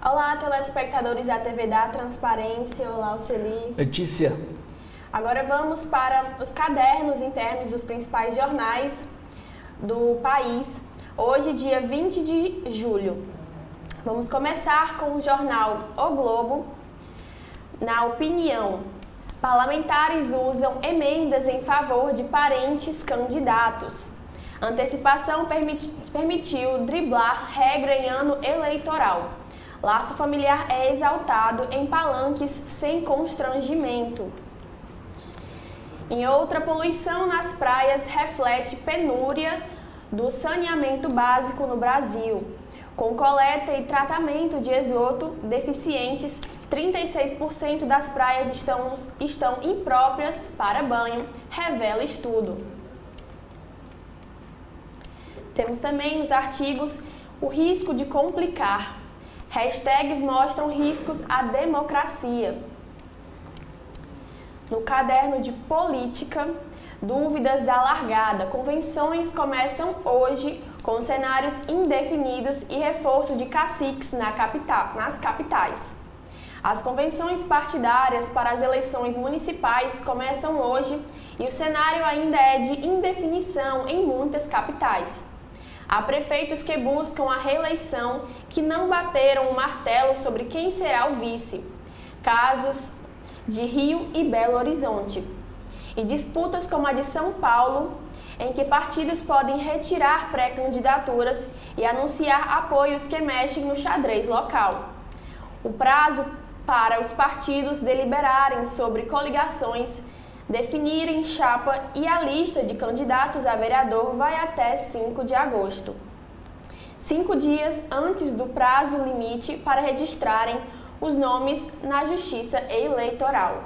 Olá, telespectadores da TV da Transparência. Olá, Oceli. Letícia. Agora vamos para os cadernos internos dos principais jornais do país. Hoje, dia 20 de julho. Vamos começar com o jornal O Globo. Na opinião, parlamentares usam emendas em favor de parentes candidatos. Antecipação permitiu driblar regra em ano eleitoral. Laço familiar é exaltado em palanques sem constrangimento. Em outra, poluição nas praias reflete penúria do saneamento básico no Brasil. Com coleta e tratamento de esgoto deficientes, 36% das praias estão impróprias para banho, revela estudo. Temos também nos artigos o risco de complicar. Hashtags mostram riscos à democracia. No caderno de política, dúvidas da largada. Convenções começam hoje com cenários indefinidos e reforço de caciques nas capitais. As convenções partidárias para as eleições municipais começam hoje e o cenário ainda é de indefinição em muitas capitais. Há prefeitos que buscam a reeleição que não bateram o martelo sobre quem será o vice. Casos de Rio e Belo Horizonte. E disputas como a de São Paulo, em que partidos podem retirar pré-candidaturas e anunciar apoios que mexem no xadrez local. O prazo para os partidos deliberarem sobre coligações, definirem chapa e a lista de candidatos a vereador vai até 5 de agosto. 5 dias antes do prazo limite para registrarem os nomes na Justiça Eleitoral.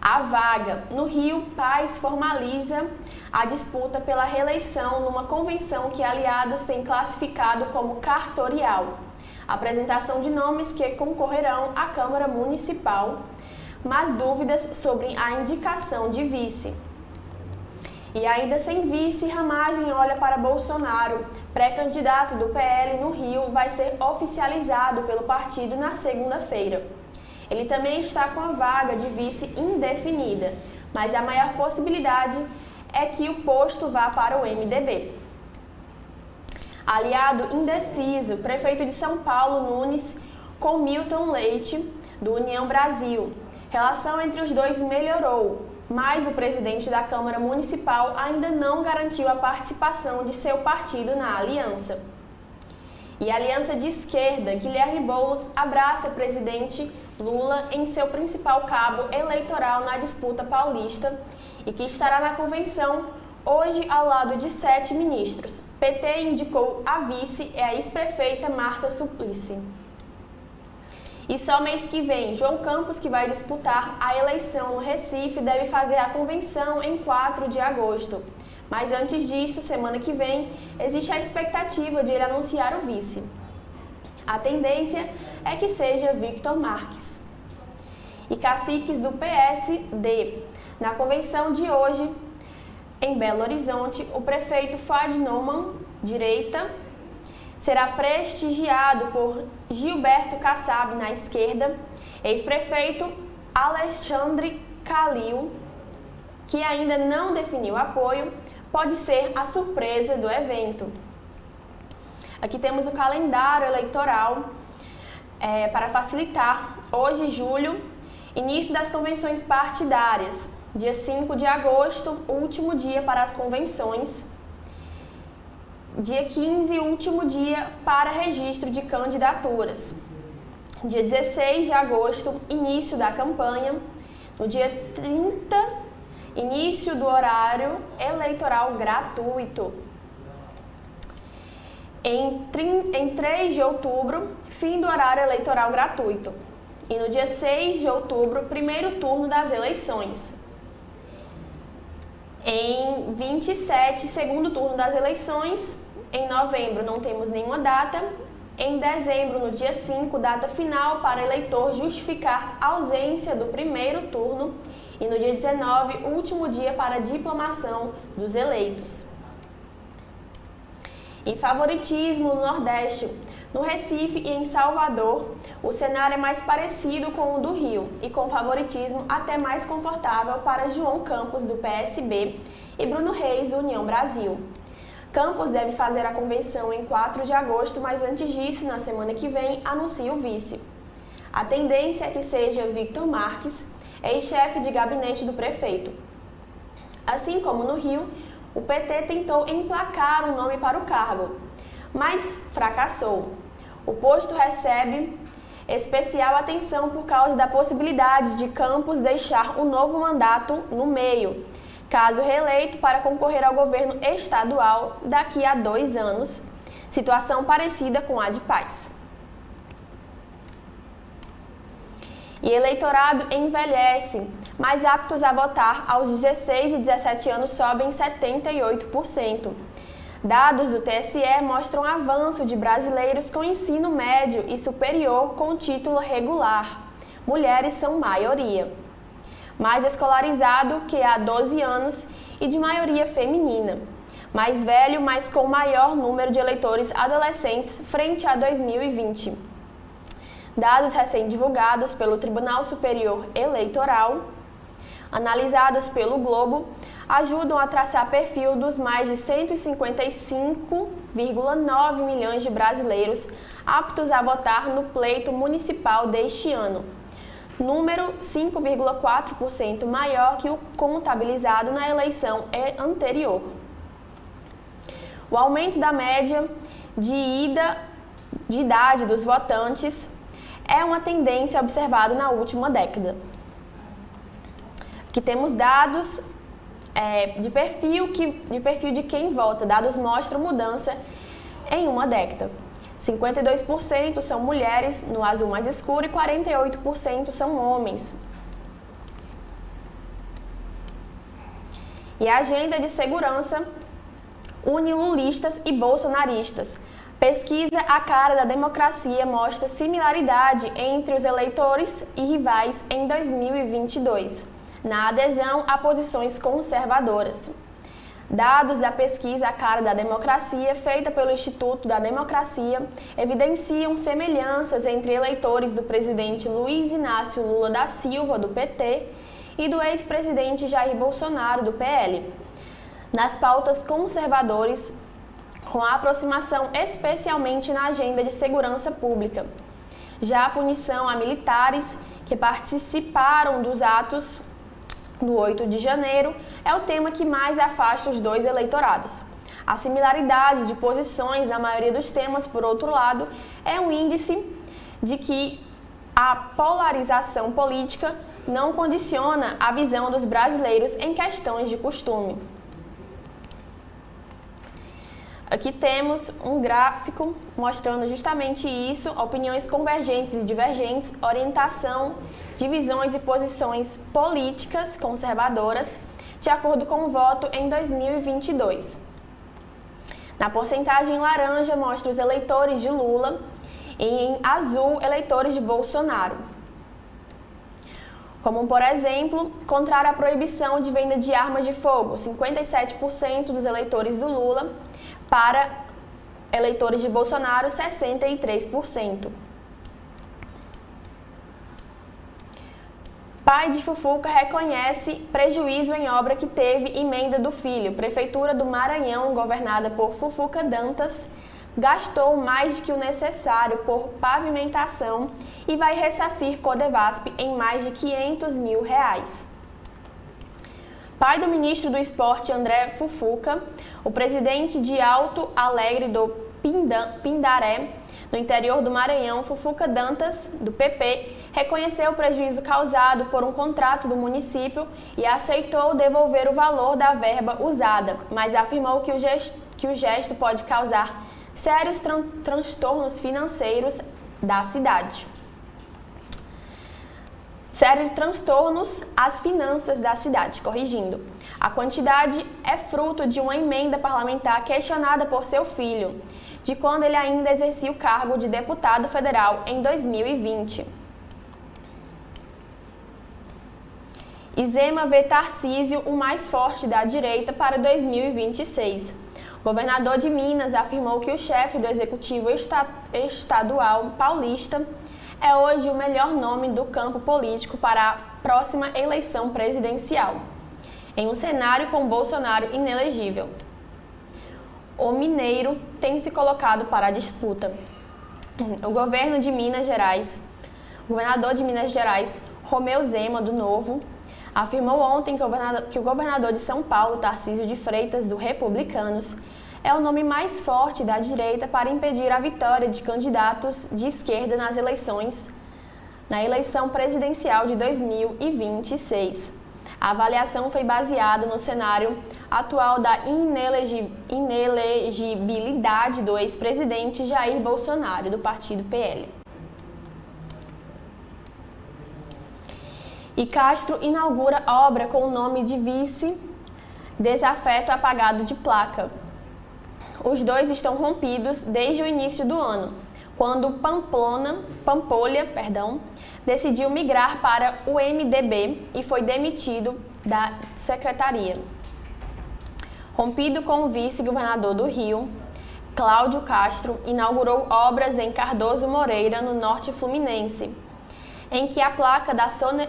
A vaga. No Rio, Paes formaliza a disputa pela reeleição numa convenção que aliados têm classificado como cartorial. Apresentação de nomes que concorrerão à Câmara Municipal, mas dúvidas sobre a indicação de vice. E ainda sem vice, Ramagem olha para Bolsonaro. Pré-candidato do PL no Rio vai ser oficializado pelo partido na segunda-feira. Ele também está com a vaga de vice indefinida, mas a maior possibilidade é que o posto vá para o MDB. Aliado indeciso, prefeito de São Paulo, Nunes, com Milton Leite, do União Brasil. Relação entre os dois melhorou, mas o presidente da Câmara Municipal ainda não garantiu a participação de seu partido na aliança. E a aliança de esquerda, Guilherme Boulos, abraça o presidente Lula em seu principal cabo eleitoral na disputa paulista e que estará na convenção hoje ao lado de 7 ministros. PT indicou a vice é a ex-prefeita Marta Suplicy. E só mês que vem, João Campos, que vai disputar a eleição no Recife, deve fazer a convenção em 4 de agosto. Mas antes disso, semana que vem, existe a expectativa de ele anunciar o vice. A tendência é que seja Victor Marques. E caciques do PSD. Na convenção de hoje, em Belo Horizonte, o prefeito Fad Noman, direita, será prestigiado por Gilberto Kassab, na esquerda, ex-prefeito Alexandre Calil, que ainda não definiu apoio, pode ser a surpresa do evento. Aqui temos o calendário eleitoral para facilitar. Hoje, julho, início das convenções partidárias. Dia 5 de agosto, último dia para as convenções. Dia 15, último dia para registro de candidaturas. Dia 16 de agosto, início da campanha. No dia 30, início do horário eleitoral gratuito. Em 3 de outubro, fim do horário eleitoral gratuito. E no dia 6 de outubro, primeiro turno das eleições. Em 27, segundo turno das eleições. Em novembro não temos nenhuma data. Em dezembro, no dia 5, data final para eleitor justificar ausência do primeiro turno. E no dia 19, último dia para diplomação dos eleitos. E favoritismo no Nordeste. No Recife e em Salvador, o cenário é mais parecido com o do Rio e com favoritismo até mais confortável para João Campos, do PSB, e Bruno Reis, do União Brasil. Campos deve fazer a convenção em 4 de agosto, mas antes disso, na semana que vem, anuncia o vice. A tendência é que seja Victor Marques, ex-chefe de gabinete do prefeito. Assim como no Rio, o PT tentou emplacar um nome para o cargo, mas fracassou. O posto recebe especial atenção por causa da possibilidade de Campos deixar um novo mandato no meio, caso reeleito para concorrer ao governo estadual daqui a 2 anos, situação parecida com a de Paz. E eleitorado envelhece, mais aptos a votar aos 16 e 17 anos sobem 78%. Dados do TSE mostram avanço de brasileiros com ensino médio e superior com título regular. Mulheres são maioria. Mais escolarizado que há 12 anos e de maioria feminina. Mais velho, mas com maior número de eleitores adolescentes frente a 2020. Dados recém-divulgados pelo Tribunal Superior Eleitoral, analisados pelo Globo, ajudam a traçar perfil dos mais de 155,9 milhões de brasileiros aptos a votar no pleito municipal deste ano, número 5,4% maior que o contabilizado na eleição anterior. O aumento da média de idade dos votantes é uma tendência observada na última década. Aqui temos dados de perfil de quem vota. Dados mostram mudança em uma década. 52% são mulheres no azul mais escuro e 48% são homens. E a agenda de segurança une lulistas e bolsonaristas. Pesquisa A Cara da Democracia mostra similaridade entre os eleitores e rivais em 2022. Na adesão a posições conservadoras. Dados da pesquisa A Cara da Democracia, feita pelo Instituto da Democracia, evidenciam semelhanças entre eleitores do presidente Luiz Inácio Lula da Silva, do PT, e do ex-presidente Jair Bolsonaro, do PL, nas pautas conservadoras, com a aproximação especialmente na agenda de segurança pública. Já a punição a militares que participaram dos atos do 8 de janeiro é o tema que mais afasta os dois eleitorados. A similaridade de posições na maioria dos temas, por outro lado, é um índice de que a polarização política não condiciona a visão dos brasileiros em questões de costume. Aqui temos um gráfico mostrando justamente isso, opiniões convergentes e divergentes, orientação, divisões e posições políticas conservadoras, de acordo com o voto em 2022. Na porcentagem laranja mostra os eleitores de Lula e em azul eleitores de Bolsonaro. Como, por exemplo, contrário à proibição de venda de armas de fogo, 57% dos eleitores do Lula, para eleitores de Bolsonaro, 63%. Pai de Fufuca reconhece prejuízo em obra que teve emenda do filho. Prefeitura do Maranhão, governada por Fufuca Dantas, gastou mais do que o necessário por pavimentação e vai ressarcir Codevasp em mais de R$500 mil. Pai do ministro do Esporte, André Fufuca, o presidente de Alto Alegre do Pindaré, no interior do Maranhão, Fufuca Dantas, do PP, reconheceu o prejuízo causado por um contrato do município e aceitou devolver o valor da verba usada, mas afirmou que o gesto pode causar sérios transtornos financeiros da cidade. Sérios transtornos às finanças da cidade, corrigindo. A quantidade é fruto de uma emenda parlamentar questionada por seu filho, de quando ele ainda exercia o cargo de deputado federal em 2020. Zema vê Tarcísio o mais forte da direita para 2026. Governador de Minas afirmou que o chefe do Executivo Estadual paulista é hoje o melhor nome do campo político para a próxima eleição presidencial, em um cenário com Bolsonaro inelegível. O mineiro tem se colocado para a disputa. O governador de Minas Gerais, Romeu Zema, do Novo, afirmou ontem que o governador de São Paulo, Tarcísio de Freitas, do Republicanos, é o nome mais forte da direita para impedir a vitória de candidatos de esquerda na eleição presidencial de 2026. A avaliação foi baseada no cenário atual da inelegibilidade do ex-presidente Jair Bolsonaro, do partido PL. E Castro inaugura obra com o nome de vice Desafeto apagado de placa. Os dois estão rompidos desde o início do ano, quando Pampolha decidiu migrar para o MDB e foi demitido da secretaria. Rompido com o vice-governador do Rio, Cláudio Castro inaugurou obras em Cardoso Moreira, no norte fluminense, em que a placa da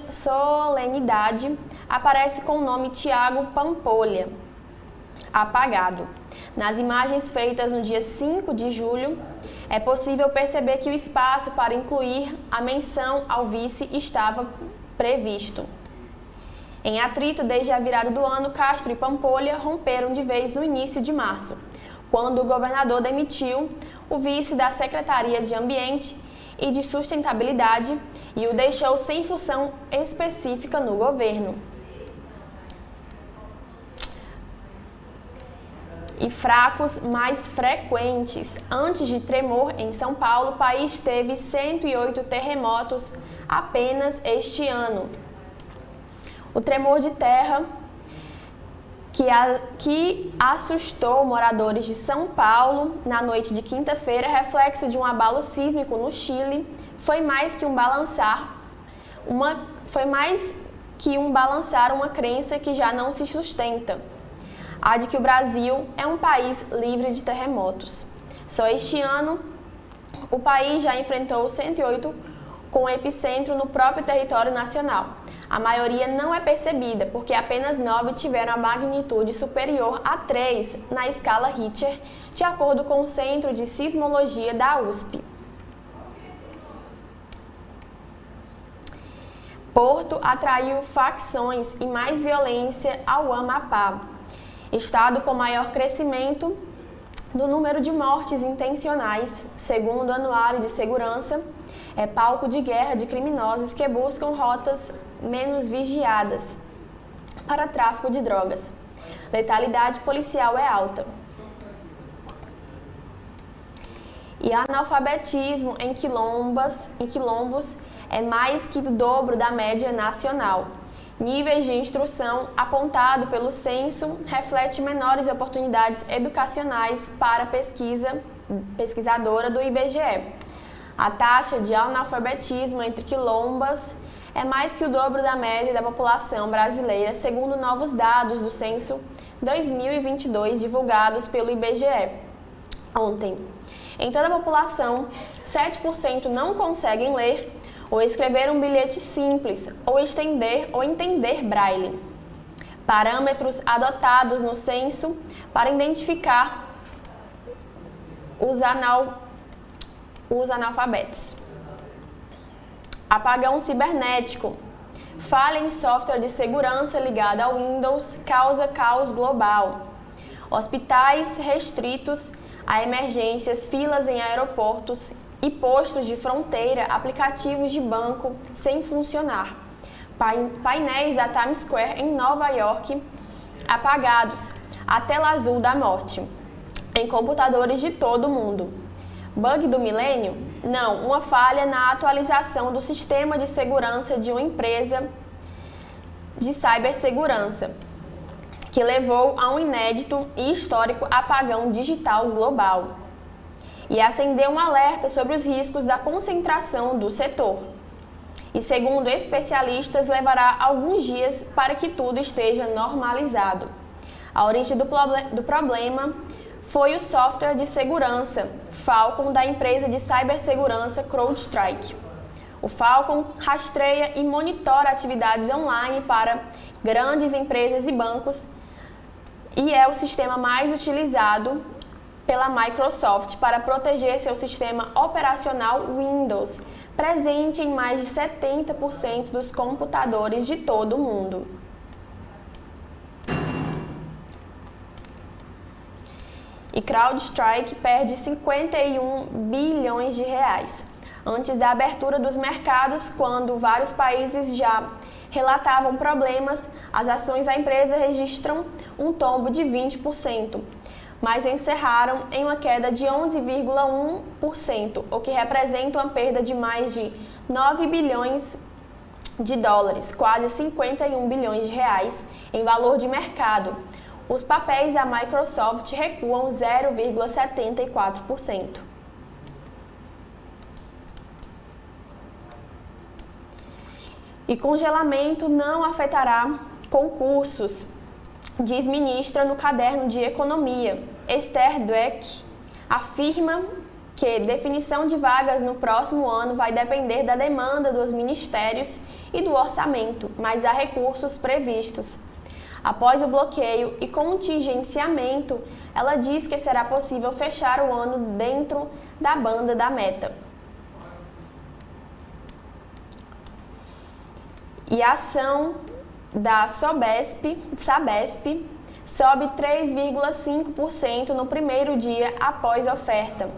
solenidade aparece com o nome Tiago Pampolha, apagado. Nas imagens feitas no dia 5 de julho, é possível perceber que o espaço para incluir a menção ao vice estava previsto. Em atrito desde a virada do ano, Castro e Pampolha romperam de vez no início de março, quando o governador demitiu o vice da Secretaria de Ambiente e de Sustentabilidade e o deixou sem função específica no governo. E fracos mais frequentes. Antes de tremor em São Paulo, o país teve 108 terremotos apenas este ano. O tremor de terra que assustou moradores de São Paulo na noite de quinta-feira, reflexo de um abalo sísmico no Chile, foi mais que um balançar uma crença que já não se sustenta. A de que o Brasil é um país livre de terremotos. Só este ano, o país já enfrentou 108 com epicentro no próprio território nacional. A maioria não é percebida, porque apenas 9 tiveram a magnitude superior a 3 na escala Richter, de acordo com o Centro de Sismologia da USP. Porto atraiu facções e mais violência ao Amapá. Estado com maior crescimento do número de mortes intencionais, segundo o Anuário de Segurança, é palco de guerra de criminosos que buscam rotas menos vigiadas para tráfico de drogas. Letalidade policial é alta. E analfabetismo em quilombos é mais que o dobro da média nacional. Níveis de instrução apontado pelo censo reflete menores oportunidades educacionais para a pesquisadora do IBGE. A taxa de analfabetismo entre quilombas é mais que o dobro da média da população brasileira, segundo novos dados do censo 2022 divulgados pelo IBGE ontem. Em toda a população, 7% não conseguem ler ou escrever um bilhete simples, ou entender braille. Parâmetros adotados no censo para identificar os analfabetos. Apagão cibernético. Falha em software de segurança ligado ao Windows causa caos global. Hospitais restritos a emergências, filas em aeroportos e postos de fronteira, aplicativos de banco sem funcionar. Painéis da Times Square em Nova York apagados. A tela azul da morte em computadores de todo o mundo. Bug do milênio? Não, uma falha na atualização do sistema de segurança de uma empresa de cibersegurança, que levou a um inédito e histórico apagão digital global e acendeu um alerta sobre os riscos da concentração do setor. E, segundo especialistas, levará alguns dias para que tudo esteja normalizado. A origem do problema foi o software de segurança Falcon da empresa de cibersegurança CrowdStrike. O Falcon rastreia e monitora atividades online para grandes empresas e bancos e é o sistema mais utilizado pela Microsoft para proteger seu sistema operacional Windows, presente em mais de 70% dos computadores de todo o mundo. E CrowdStrike perde 51 bilhões de reais. Antes da abertura dos mercados, quando vários países já relatavam problemas, as ações da empresa registram um tombo de 20%, mas encerraram em uma queda de 11,1%, o que representa uma perda de mais de 9 bilhões de dólares, quase 51 bilhões de reais em valor de mercado. Os papéis da Microsoft recuam 0,74%. E congelamento não afetará concursos, diz ministra no caderno de Economia. Esther Dweck afirma que definição de vagas no próximo ano vai depender da demanda dos ministérios e do orçamento, mas há recursos previstos. Após o bloqueio e contingenciamento, ela diz que será possível fechar o ano dentro da banda da meta. E a ação da Sabesp sobe 3,5% no primeiro dia após a oferta.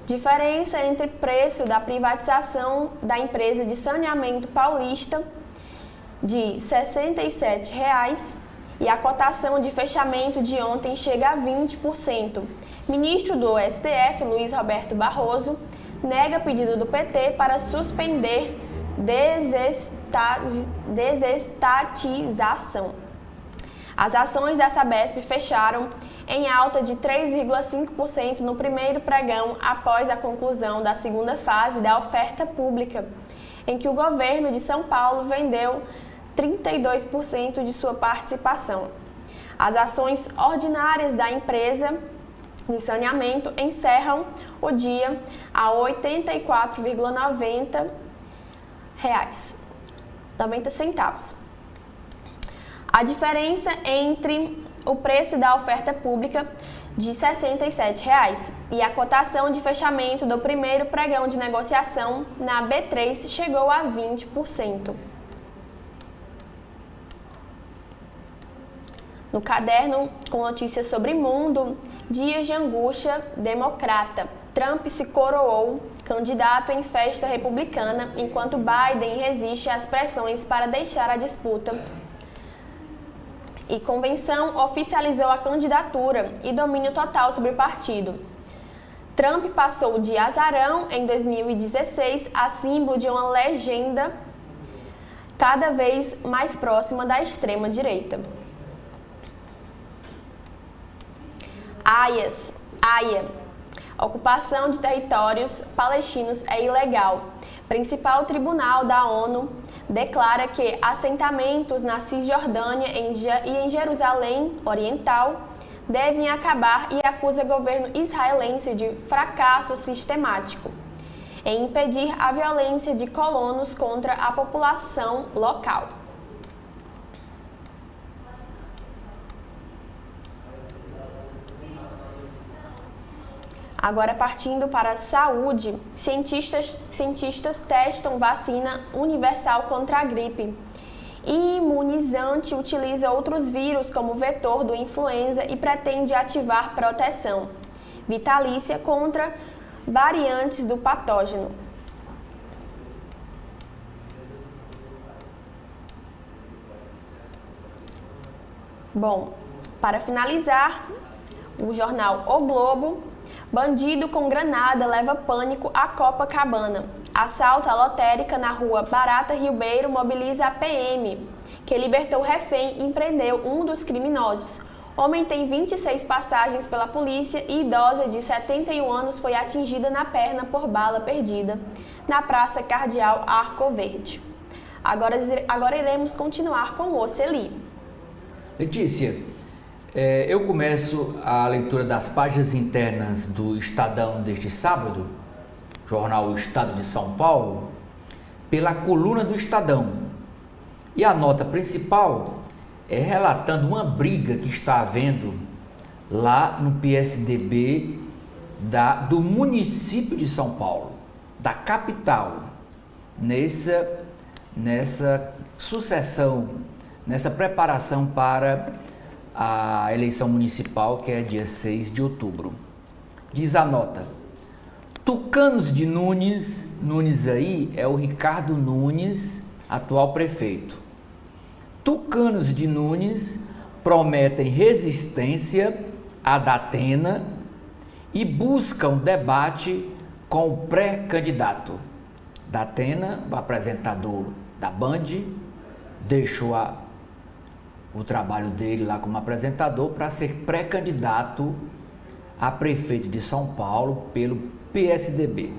Diferença entre preço da privatização da empresa de saneamento paulista de R$ 67,00 e a cotação de fechamento de ontem chega a 20%. Ministro do STF, Luiz Roberto Barroso, nega pedido do PT para suspender desestatização. As ações da Sabesp fecharam em alta de 3,5% no primeiro pregão após a conclusão da segunda fase da oferta pública, em que o governo de São Paulo vendeu 32% de sua participação. As ações ordinárias da empresa de saneamento encerram o dia a R$ 84,90. A diferença entre o preço da oferta pública de R$ 67,00 e a cotação de fechamento do primeiro pregão de negociação na B3 chegou a 20%. No caderno com notícias sobre mundo, dias de angústia democrata. Trump se coroou candidato em festa republicana, enquanto Biden resiste às pressões para deixar a disputa. E convenção oficializou a candidatura e domínio total sobre o partido. Trump passou de azarão em 2016 a símbolo de uma legenda cada vez mais próxima da extrema-direita. AIA. Ocupação de territórios palestinos é ilegal. Principal Tribunal da ONU declara que assentamentos na Cisjordânia e em Jerusalém Oriental devem acabar e acusa o governo israelense de fracasso sistemático em impedir a violência de colonos contra a população local. Agora, partindo para a saúde, cientistas testam vacina universal contra a gripe. Imunizante utiliza outros vírus como vetor do influenza e pretende ativar proteção vitalícia contra variantes do patógeno. Bom, para finalizar, o jornal O Globo. Bandido com granada leva pânico a Copacabana. Assalto à lotérica na rua Barata Ribeiro mobiliza a PM, que libertou refém e prendeu um dos criminosos. Homem tem 26 passagens pela polícia e idosa de 71 anos foi atingida na perna por bala perdida na Praça Cardeal Arco Verde. Agora iremos continuar com o Oceli. Letícia, Eu começo a leitura das páginas internas do Estadão deste sábado, jornal Estado de São Paulo, pela coluna do Estadão. E a nota principal é relatando uma briga que está havendo lá no PSDB do município de São Paulo, da capital, nessa sucessão, nessa preparação para a eleição municipal, que é dia 6 de outubro. Diz a nota: Tucanos de Nunes aí é o Ricardo Nunes, atual prefeito. Tucanos de Nunes prometem resistência à Datena e buscam debate com o pré-candidato. Datena, o apresentador da Band, deixou o trabalho dele lá como apresentador para ser pré-candidato a prefeito de São Paulo pelo PSDB.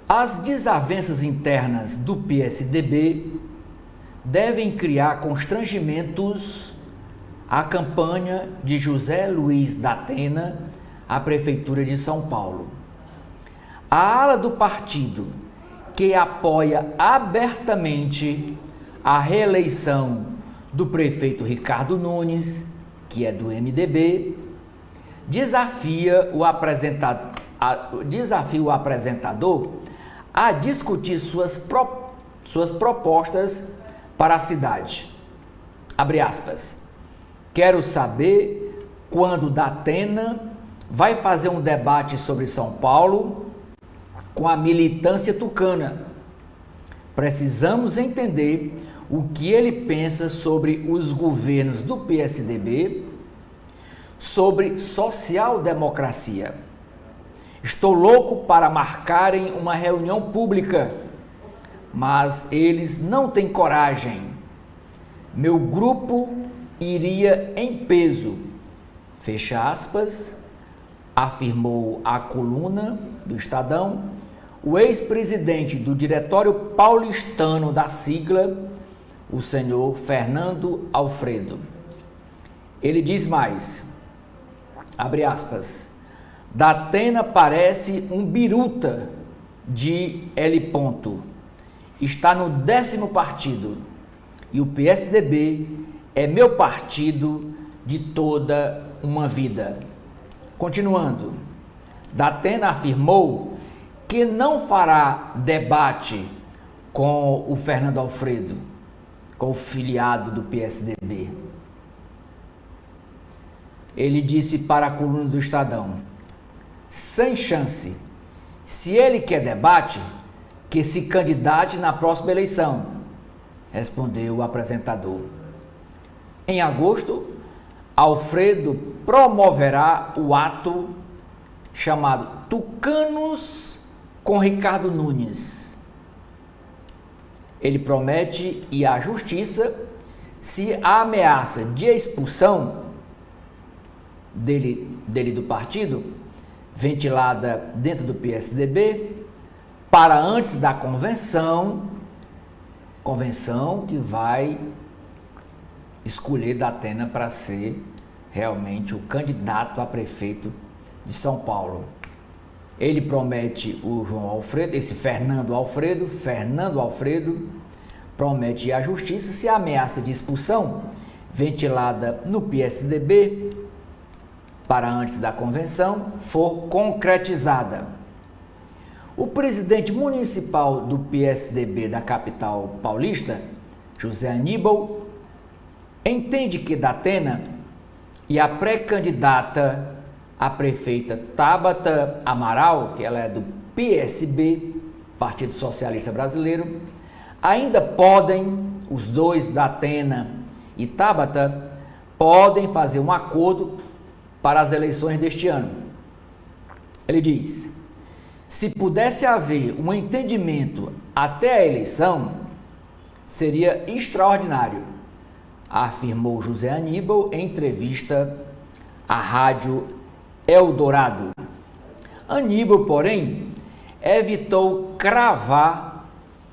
As desavenças internas do PSDB devem criar constrangimentos à campanha de José Luiz Datena à prefeitura de São Paulo. A ala do partido que apoia abertamente a reeleição do prefeito Ricardo Nunes, que é do MDB, desafia o apresentador a discutir suas propostas para a cidade. Abre aspas. Quero saber quando Datena vai fazer um debate sobre São Paulo com a militância tucana. Precisamos entender o que ele pensa sobre os governos do PSDB, sobre social-democracia. Estou louco para marcarem uma reunião pública, mas eles não têm coragem. Meu grupo iria em peso, fecha aspas, afirmou a coluna do Estadão o ex-presidente do Diretório Paulistano da sigla, o senhor Fernando Alfredo. Ele diz mais, abre aspas, Datena parece um biruta de L. Ponto. Está no 10º partido e o PSDB é meu partido de toda uma vida. Continuando, Datena afirmou que não fará debate com o Fernando Alfredo, com o filiado do PSDB. Ele disse para a coluna do Estadão, sem chance, se ele quer debate, que se candidate na próxima eleição, respondeu o apresentador. Em agosto, Alfredo promoverá o ato chamado Tucanos com Ricardo Nunes. Ele promete ir à justiça se a ameaça de expulsão dele do partido, ventilada dentro do PSDB, para antes da convenção que vai escolher Datena para ser realmente o candidato a prefeito de São Paulo. Ele promete o João Alfredo, esse Fernando Alfredo promete ir à justiça se a ameaça de expulsão ventilada no PSDB para antes da convenção for concretizada. O presidente municipal do PSDB da capital paulista, José Aníbal, entende que Datena e a pré-candidata a prefeita Tabata Amaral, que ela é do PSB, Partido Socialista Brasileiro, ainda podem, os dois, Datena e Tabata, podem fazer um acordo para as eleições deste ano. Ele diz, se pudesse haver um entendimento até a eleição, seria extraordinário, afirmou José Aníbal em entrevista à Rádio Eldorado. Aníbal, porém, evitou cravar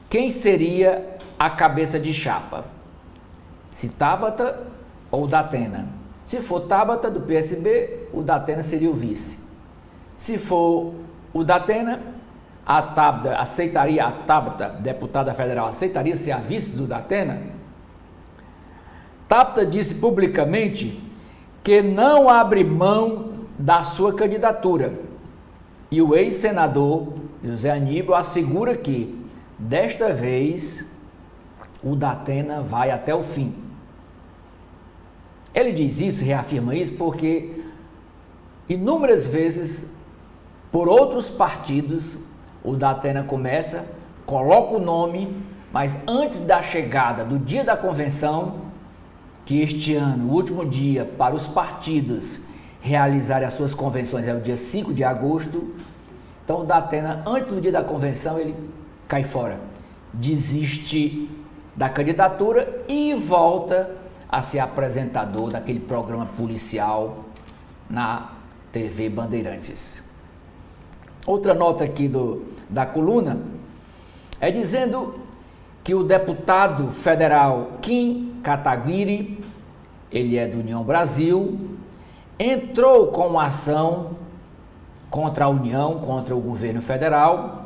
quem seria a cabeça de chapa, se Tabata ou Datena. Se for Tabata, do PSB, o Datena seria o vice. Se for o Datena, a Tabata, deputada federal, aceitaria ser a vice do Datena? Tabata disse publicamente que não abre mão da sua candidatura. E o ex-senador José Aníbal assegura que, desta vez, o Datena vai até o fim. Ele diz isso, reafirma isso, porque inúmeras vezes, por outros partidos, o Datena começa, coloca o nome, mas antes da chegada do dia da convenção, que este ano, o último dia para os partidos realizarem as suas convenções é o dia 5 de agosto, então o Datena, antes do dia da convenção, ele cai fora, desiste da candidatura e volta a ser apresentador daquele programa policial na TV Bandeirantes. Outra nota aqui da coluna é dizendo que o deputado federal Kim Kataguiri, ele é do União Brasil, entrou com uma ação contra a União, contra o governo federal,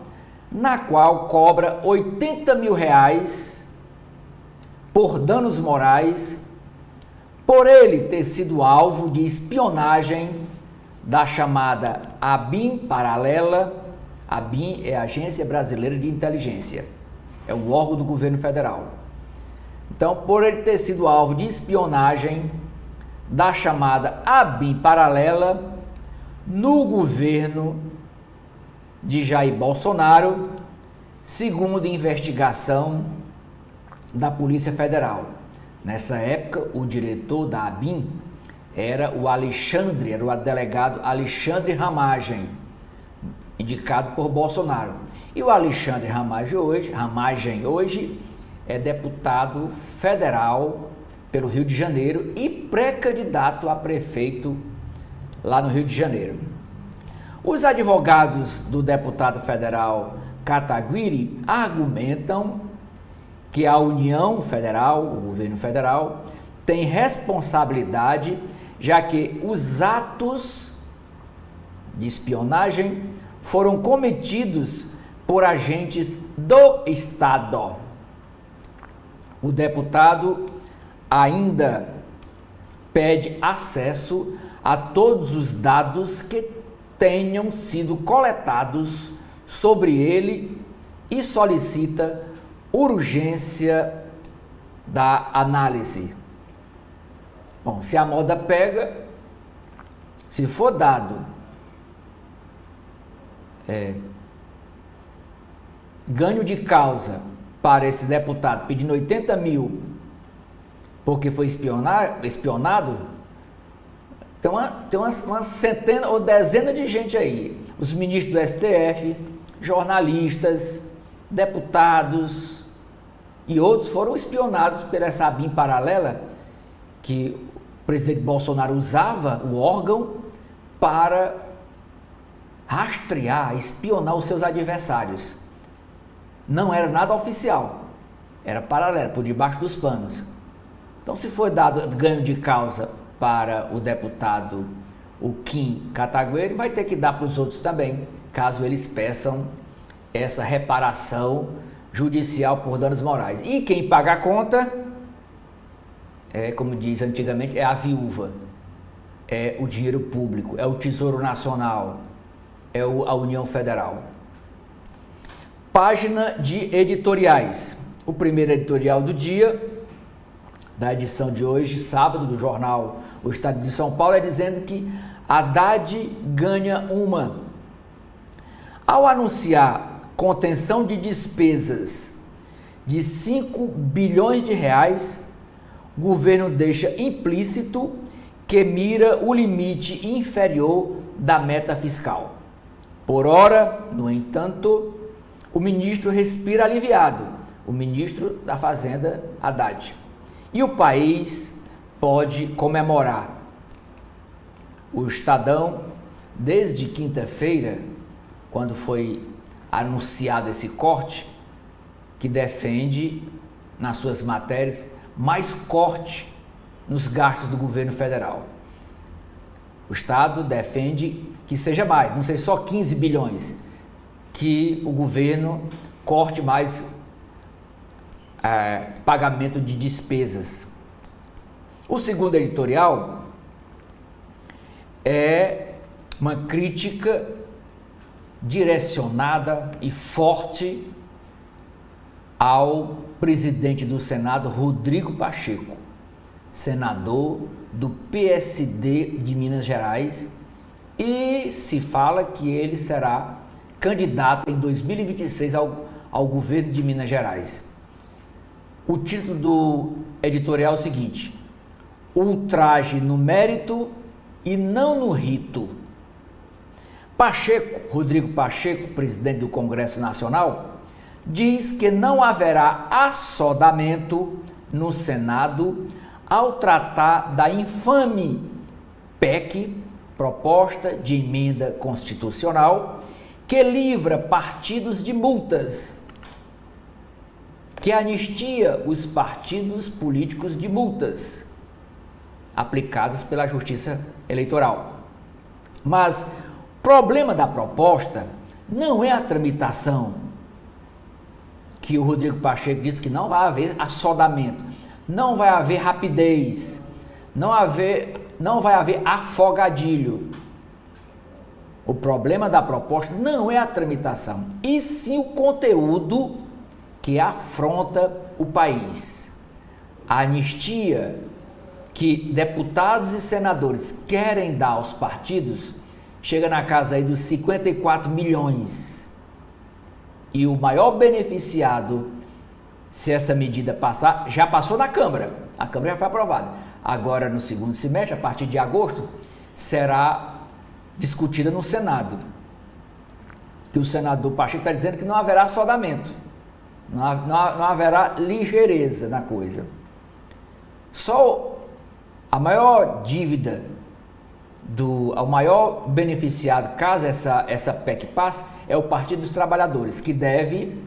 na qual cobra R$80 mil por danos morais, por ele ter sido alvo de espionagem da chamada ABIN paralela. ABIN é a Agência Brasileira de Inteligência, é um órgão do governo federal. Então, por ele ter sido alvo de espionagem da chamada ABIN paralela no governo de Jair Bolsonaro, segundo investigação da Polícia Federal. Nessa época, o diretor da ABIN era o delegado Alexandre Ramagem, indicado por Bolsonaro. E o Alexandre Ramagem hoje é deputado federal pelo Rio de Janeiro e pré-candidato a prefeito lá no Rio de Janeiro. Os advogados do deputado federal Kataguiri argumentam que a União Federal, o governo federal, tem responsabilidade, já que os atos de espionagem foram cometidos por agentes do Estado. O deputado ainda pede acesso a todos os dados que tenham sido coletados sobre ele e solicita urgência da análise. Bom, se a moda pega, se for dado ganho de causa para esse deputado pedindo 80 mil porque foi espionado, tem uma centena ou dezena de gente aí. Os ministros do STF, jornalistas, deputados e outros foram espionados pela essa ABIN paralela que o presidente Bolsonaro usava, o órgão, para rastrear, espionar os seus adversários. Não era nada oficial, era paralelo, por debaixo dos panos. Então, se for dado ganho de causa para o deputado, o Kim Kataguiri, vai ter que dar para os outros também, caso eles peçam essa reparação judicial por danos morais. E quem paga a conta, como diz antigamente, é a viúva, é o dinheiro público, é o Tesouro Nacional, é a União Federal. Página de editoriais. O primeiro editorial do dia, da edição de hoje, sábado, do jornal O Estado de São Paulo, é dizendo que Haddad ganha uma. Ao anunciar contenção de despesas de 5 bilhões de reais, o governo deixa implícito que mira o limite inferior da meta fiscal. Por ora, no entanto, o ministro respira aliviado, o ministro da Fazenda, Haddad. E o país pode comemorar. O Estadão, desde quinta-feira, quando foi anunciado esse corte, que defende nas suas matérias mais corte nos gastos do governo federal. O Estado defende que seja mais, não seja só 15 bilhões, que o governo corte mais pagamento de despesas. O segundo editorial é uma crítica direcionada e forte ao presidente do Senado, Rodrigo Pacheco, senador do PSD de Minas Gerais, e se fala que ele será candidato em 2026 ao governo de Minas Gerais. O título do editorial é o seguinte: ultraje no mérito e não no rito. Pacheco, Rodrigo Pacheco, presidente do Congresso Nacional, diz que não haverá assodamento no Senado ao tratar da infame PEC, proposta de emenda constitucional, que livra partidos de multas, que anistia os partidos políticos de multas aplicadas pela Justiça Eleitoral. Mas o problema da proposta não é a tramitação, que o Rodrigo Pacheco disse que não vai haver assodamento, não vai haver rapidez, não vai haver afogadilho. O problema da proposta não é a tramitação, e sim o conteúdo que afronta o país. A anistia que deputados e senadores querem dar aos partidos chega na casa aí dos 54 milhões. E o maior beneficiado, se essa medida passar, já passou na Câmara. A Câmara já foi aprovada. Agora, no segundo semestre, a partir de agosto, será discutida no Senado. Que o senador Pacheco está dizendo que não haverá assodamento. Não haverá ligeireza na coisa. Só a maior dívida, o maior beneficiado, caso essa PEC passe, é o Partido dos Trabalhadores, que deve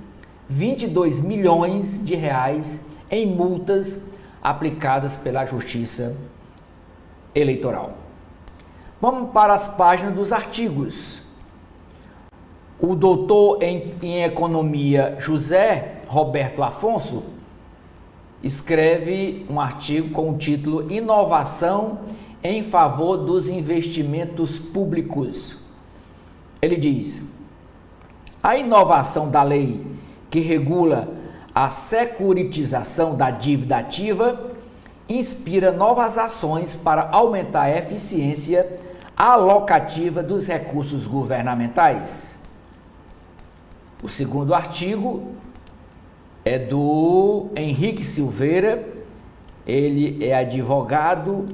22 milhões de reais em multas aplicadas pela Justiça Eleitoral. Vamos para as páginas dos artigos. O doutor em economia José Roberto Afonso escreve um artigo com o título Inovação em favor dos investimentos públicos. Ele diz: a inovação da lei que regula a securitização da dívida ativa inspira novas ações para aumentar a eficiência alocativa dos recursos governamentais. O segundo artigo é do Henrique Silveira. Ele é advogado,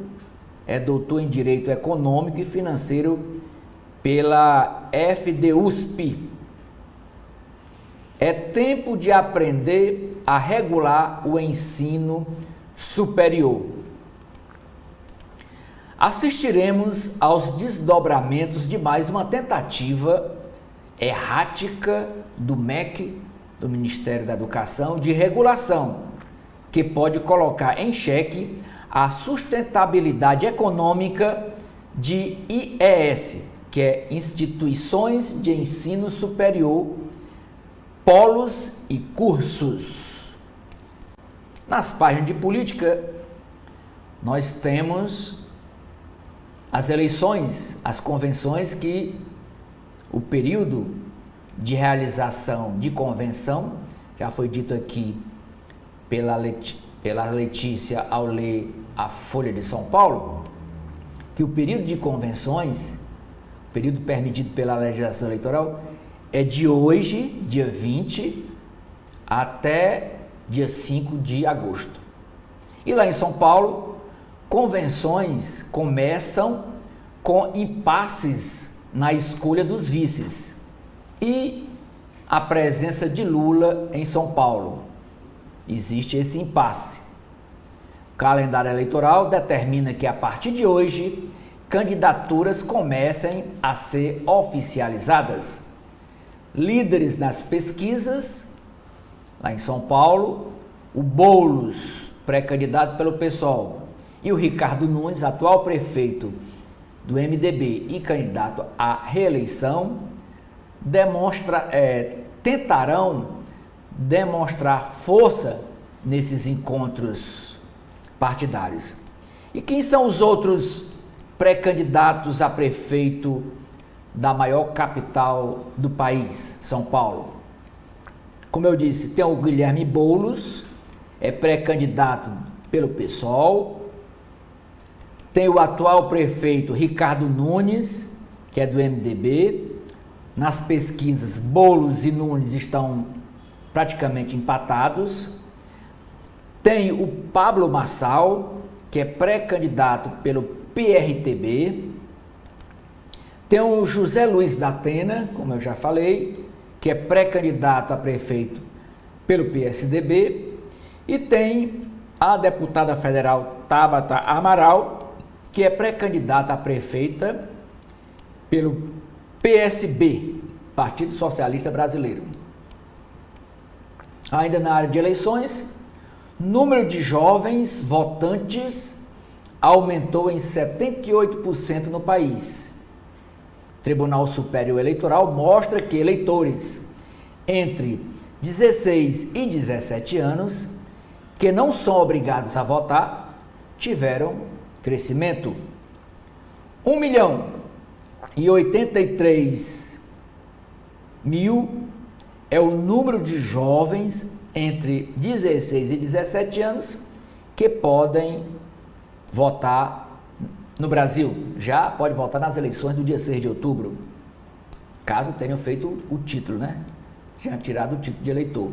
é doutor em Direito Econômico e Financeiro pela FDUSP. É tempo de aprender a regular o ensino superior. Assistiremos aos desdobramentos de mais uma tentativa errática do MEC, do Ministério da Educação, de regulação, que pode colocar em xeque a sustentabilidade econômica de IES, que é Instituições de Ensino Superior, Polos e Cursos. Nas páginas de política, nós temos as eleições, as convenções, que o período de realização de convenção, já foi dito aqui pela Letícia ao ler a Folha de São Paulo, que o período de convenções, o período permitido pela legislação eleitoral, é de hoje, dia 20, até dia 5 de agosto. E lá em São Paulo, convenções começam com impasses na escolha dos vices e a presença de Lula em São Paulo. Existe esse impasse. O calendário eleitoral determina que a partir de hoje, candidaturas comecem a ser oficializadas. Líderes nas pesquisas, lá em São Paulo, o Boulos, pré-candidato pelo PSOL, E o Ricardo Nunes, atual prefeito do MDB e candidato à reeleição, tentarão demonstrar força nesses encontros partidários. E quem são os outros pré-candidatos a prefeito da maior capital do país, São Paulo? Como eu disse, tem o Guilherme Boulos, é pré-candidato pelo PSOL. Tem o atual prefeito Ricardo Nunes, que é do MDB. Nas pesquisas, Boulos e Nunes estão praticamente empatados. Tem o Pablo Marçal, que é pré-candidato pelo PRTB. Tem o José Luiz da Atena, como eu já falei, que é pré-candidato a prefeito pelo PSDB. E tem a deputada federal Tabata Amaral, que é pré-candidata a prefeita pelo PSB, Partido Socialista Brasileiro. Ainda na área de eleições, número de jovens votantes aumentou em 78% no país. O Tribunal Superior Eleitoral mostra que eleitores entre 16 e 17 anos, que não são obrigados a votar, tiveram crescimento. 1.083.000 é o número de jovens entre 16 e 17 anos que podem votar no Brasil. Já pode votar nas eleições do dia 6 de outubro, caso tenham feito o título, né? Tinha tirado o título de eleitor.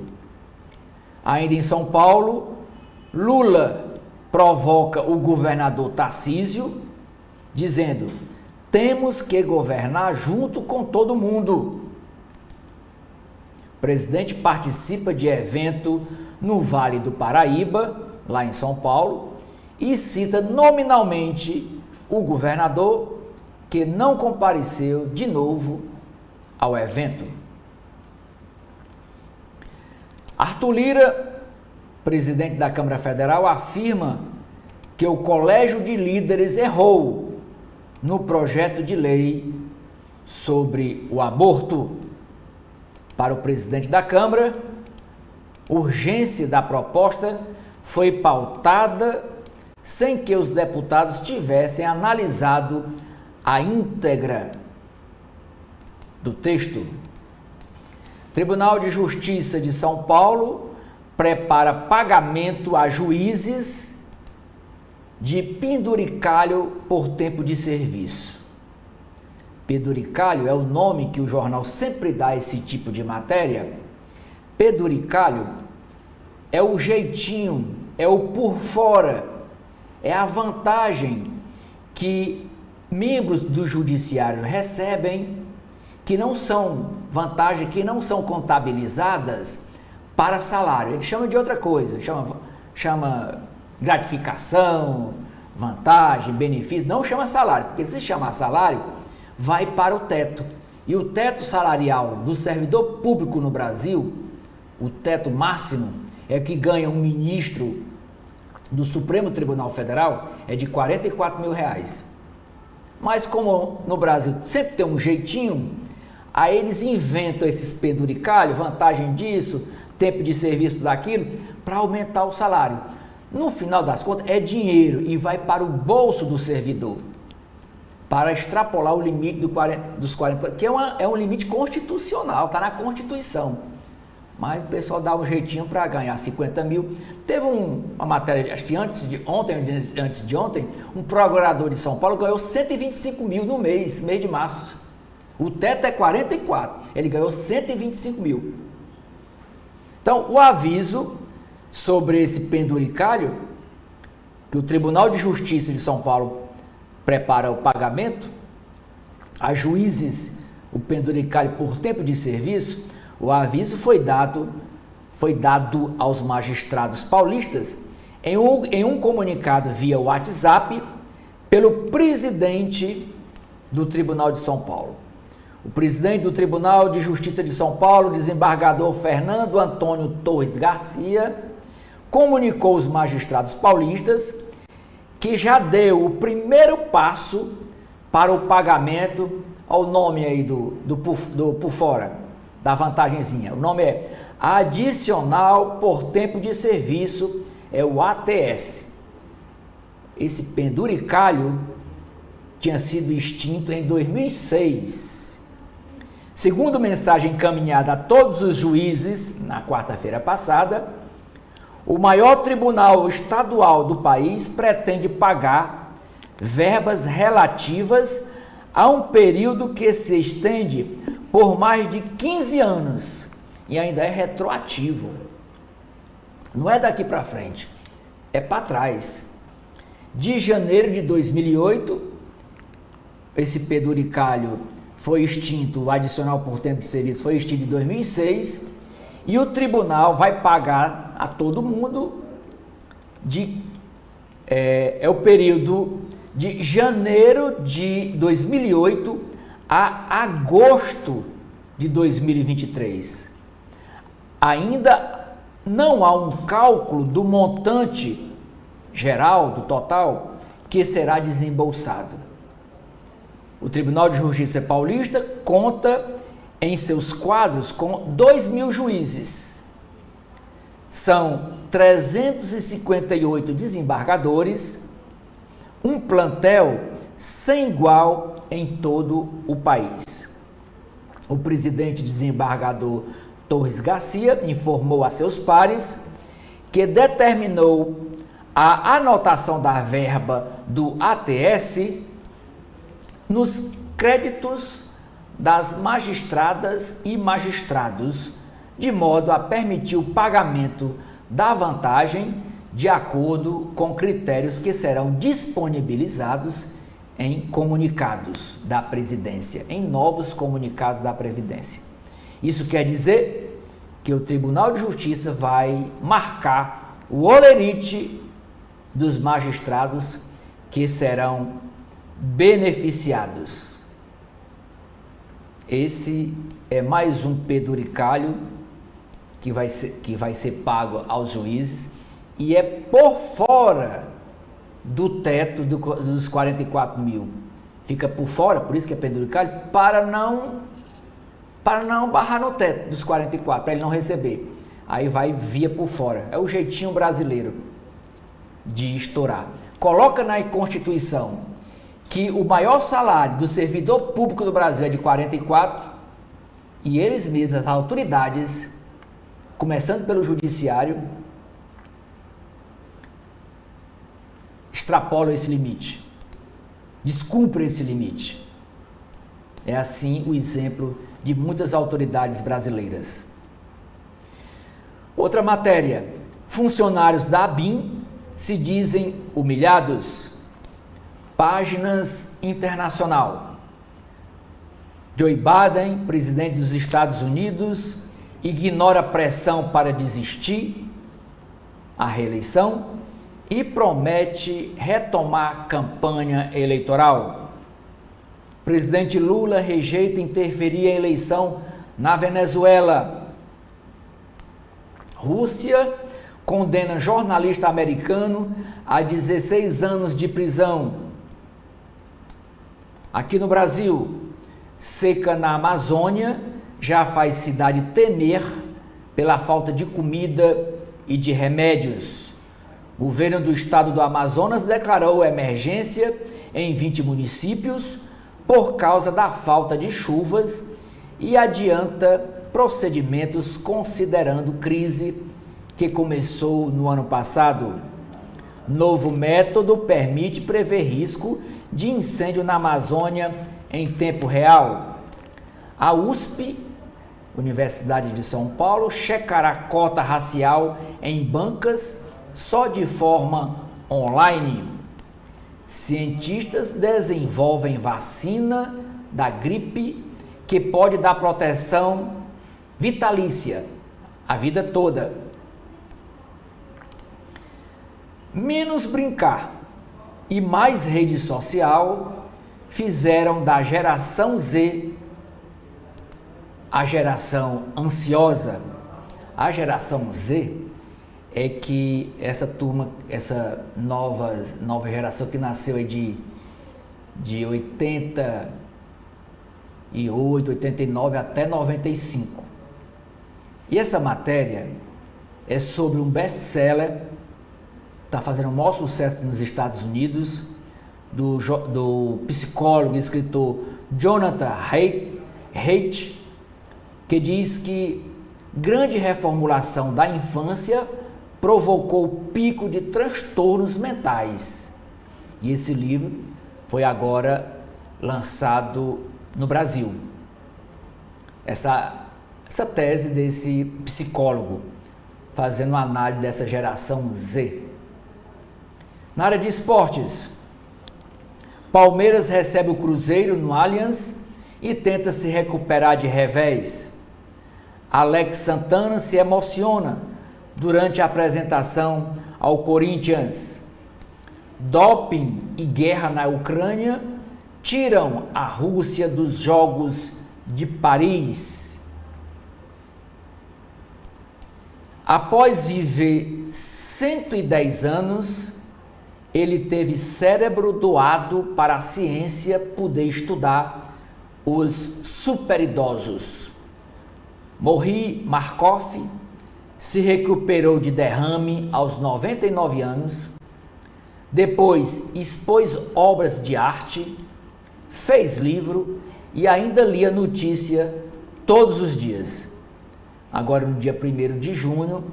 Ainda em São Paulo, Lula provoca o governador Tarcísio, dizendo: temos que governar junto com todo mundo. O presidente participa de evento no Vale do Paraíba, lá em São Paulo, e cita nominalmente o governador, que não compareceu de novo ao evento. Arthur Lira, presidente da Câmara Federal, afirma que o Colégio de Líderes errou no projeto de lei sobre o aborto. Para o presidente da Câmara, a urgência da proposta foi pautada sem que os deputados tivessem analisado a íntegra do texto. Tribunal de Justiça de São Paulo prepara pagamento a juízes de penduricalho por tempo de serviço. Penduricalho é o nome que o jornal sempre dá a esse tipo de matéria. Penduricalho é o jeitinho, é o por fora, é a vantagem que membros do judiciário recebem, que não são vantagens, que não são contabilizadas para salário. Ele chama de outra coisa, chama gratificação, vantagem, benefício, não chama salário, porque se chamar salário, vai para o teto. E o teto salarial do servidor público no Brasil, o teto máximo, é que ganha um ministro do Supremo Tribunal Federal, é de R$44.000. Mas como no Brasil sempre tem um jeitinho, aí eles inventam esses penduricalhos, vantagem disso, tempo de serviço daquilo, para aumentar o salário. No final das contas, é dinheiro e vai para o bolso do servidor, para extrapolar o limite dos 40, que é um limite constitucional, está na Constituição. Mas o pessoal dá um jeitinho para ganhar 50 mil. Teve uma matéria, acho que antes de ontem, um procurador de São Paulo ganhou 125 mil no mês de março. O teto é 44, ele ganhou 125 mil. Então, o aviso sobre esse penduricalho, que o Tribunal de Justiça de São Paulo prepara o pagamento a juízes, o penduricalho por tempo de serviço, o aviso foi dado aos magistrados paulistas em um comunicado via WhatsApp pelo presidente do Tribunal de São Paulo. O presidente do Tribunal de Justiça de São Paulo, desembargador Fernando Antônio Torres Garcia, comunicou aos magistrados paulistas que já deu o primeiro passo para o pagamento, olha o nome aí do por fora, da vantagenzinha. O nome é Adicional por Tempo de Serviço, é o ATS. Esse penduricalho tinha sido extinto em 2006. Segundo mensagem encaminhada a todos os juízes na quarta-feira passada, o maior tribunal estadual do país pretende pagar verbas relativas a um período que se estende por mais de 15 anos e ainda é retroativo. Não é daqui para frente, é para trás. De janeiro de 2008, esse penduricalho foi extinto, o adicional por tempo de serviço foi extinto em 2006, e o tribunal vai pagar a todo mundo o período de janeiro de 2008 a agosto de 2023. Ainda não há um cálculo do montante geral, do total, que será desembolsado. O Tribunal de Justiça Paulista conta em seus quadros com 2.000 juízes. São 358 desembargadores, um plantel sem igual em todo o país. O presidente desembargador Torres Garcia informou a seus pares que determinou a anotação da verba do ATS nos créditos das magistradas e magistrados, de modo a permitir o pagamento da vantagem de acordo com critérios que serão disponibilizados em comunicados da Presidência, em novos comunicados da Previdência. Isso quer dizer que o Tribunal de Justiça vai marcar o holerite dos magistrados que serão beneficiados. Esse é mais um penduricalho que vai ser pago aos juízes e é por fora do teto dos 44 mil. Fica por fora, por isso que é penduricalho, para não barrar no teto dos 44, para ele não receber. Aí vai via por fora. É o jeitinho brasileiro de estourar. Coloca na Constituição que o maior salário do servidor público do Brasil é de 44 e eles mesmos, as autoridades, começando pelo judiciário, extrapolam esse limite, descumprem esse limite. É assim o exemplo de muitas autoridades brasileiras. Outra matéria, funcionários da ABIN se dizem humilhados. Páginas Internacional. Joe Biden, presidente dos Estados Unidos, ignora pressão para desistir a reeleição e promete retomar campanha eleitoral. Presidente Lula rejeita interferir em eleição na Venezuela. Rússia condena jornalista americano a 16 anos de prisão. Aqui no Brasil, seca na Amazônia já faz cidade temer pela falta de comida e de remédios. O governo do estado do Amazonas declarou emergência em 20 municípios por causa da falta de chuvas e adianta procedimentos considerando crise que começou no ano passado. Novo método permite prever risco de incêndio na Amazônia em tempo real. A USP, Universidade de São Paulo, checará cota racial em bancas só de forma online. Cientistas desenvolvem vacina da gripe que pode dar proteção vitalícia a vida toda. Menos brincar e mais rede social fizeram da geração Z a geração ansiosa. A geração Z é que essa turma, essa nova geração que nasceu aí de 88, 89 até 95. E essa matéria é sobre um best-seller, está fazendo o maior sucesso nos Estados Unidos, do psicólogo e escritor Jonathan Haidt, que diz que grande reformulação da infância provocou o pico de transtornos mentais. E esse livro foi agora lançado no Brasil. Essa tese desse psicólogo, fazendo uma análise dessa geração Z. Na área de esportes, Palmeiras recebe o Cruzeiro no Allianz e tenta se recuperar de revés. Alex Santana se emociona durante a apresentação ao Corinthians. Doping e guerra na Ucrânia tiram a Rússia dos Jogos de Paris. Após viver 110 anos, ele teve cérebro doado para a ciência poder estudar os superidosos. Morri Markov se recuperou de derrame aos 99 anos, depois expôs obras de arte, fez livro e ainda lia notícia todos os dias. Agora, no dia 1º de junho,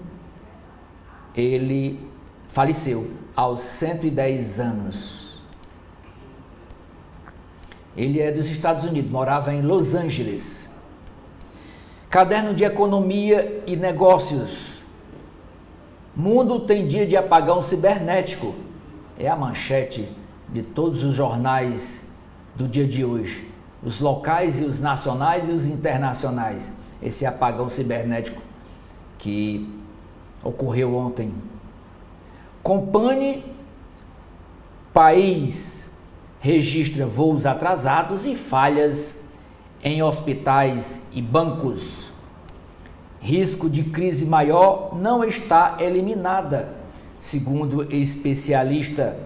ele faleceu aos 110 anos. Ele é dos Estados Unidos, morava em Los Angeles. Caderno de Economia e Negócios. Mundo tem dia de apagão cibernético. É a manchete de todos os jornais do dia de hoje. Os locais e os nacionais e os internacionais. Esse apagão cibernético que ocorreu ontem. Company, país registra voos atrasados e falhas em hospitais e bancos. Risco de crise maior não está eliminada, segundo especialista.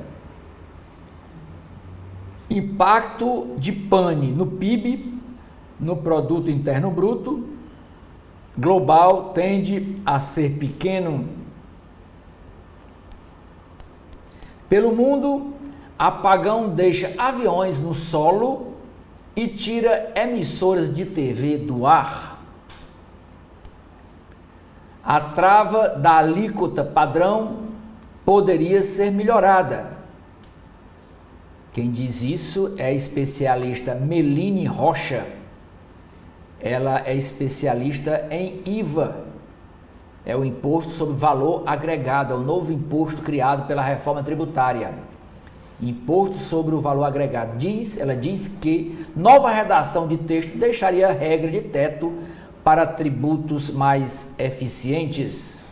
Impacto de pane no PIB, no Produto Interno Bruto, global tende a ser pequeno. Pelo mundo, apagão deixa aviões no solo e tira emissoras de TV do ar. A trava da alíquota padrão poderia ser melhorada. Quem diz isso é a especialista Meline Rocha. Ela é especialista em IVA. É o Imposto sobre Valor Agregado, é o novo imposto criado pela reforma tributária. Imposto sobre o Valor Agregado. Ela diz que nova redação de texto deixaria a regra de teto para tributos mais eficientes.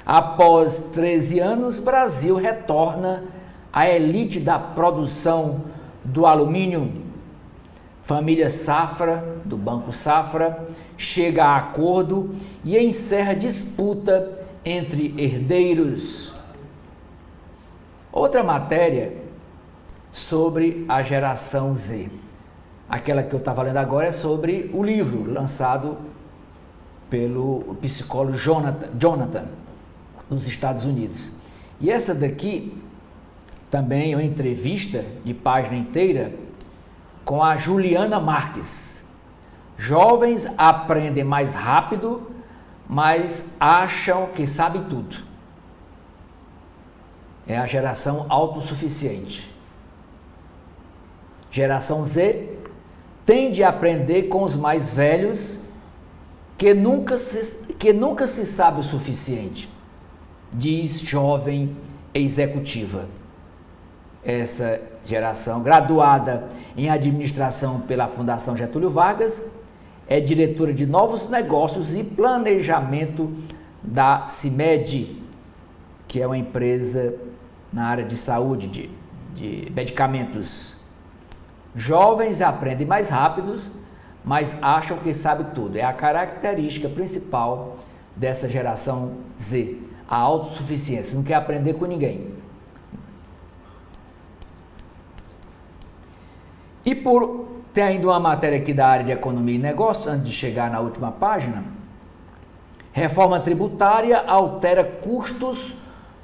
Após 13 anos, Brasil retorna à elite da produção do alumínio. Família Safra, do Banco Safra, chega a acordo e encerra disputa entre herdeiros. Outra matéria sobre a geração Z. Aquela que eu estava lendo agora é sobre o livro lançado pelo psicólogo Jonathan, nos Estados Unidos. E essa daqui também é uma entrevista de página inteira com a Juliana Marques. Jovens aprendem mais rápido, mas acham que sabem tudo. É a geração autossuficiente. Geração Z tende a aprender com os mais velhos que nunca se sabe o suficiente, diz jovem executiva. Essa geração, graduada em administração pela Fundação Getúlio Vargas, é diretora de novos negócios e planejamento da CIMED, que é uma empresa na área de saúde, de medicamentos. Jovens aprendem mais rápidos, mas acham que sabem tudo. É a característica principal dessa geração Z, a autossuficiência, não quer aprender com ninguém. E tem ainda uma matéria aqui da área de economia e negócio, antes de chegar na última página. Reforma tributária altera custos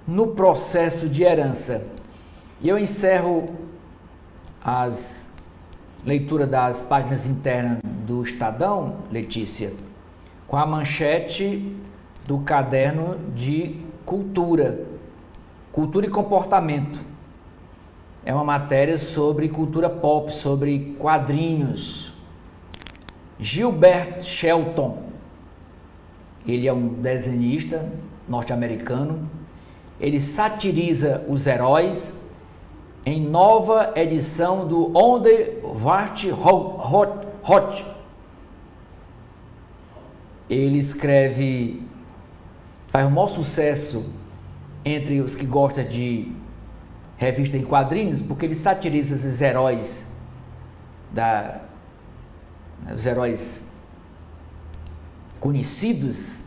no processo de herança. E eu encerro as leituras das páginas internas do Estadão, Letícia, com a manchete do caderno de cultura e comportamento. É uma matéria sobre cultura pop, sobre quadrinhos. Gilbert Shelton, ele é um desenhista norte-americano, ele satiriza os heróis em nova edição do Onde Wart Hot. Ele escreve, faz o maior sucesso entre os que gostam de revista em quadrinhos, porque ele satiriza esses heróis, os heróis conhecidos,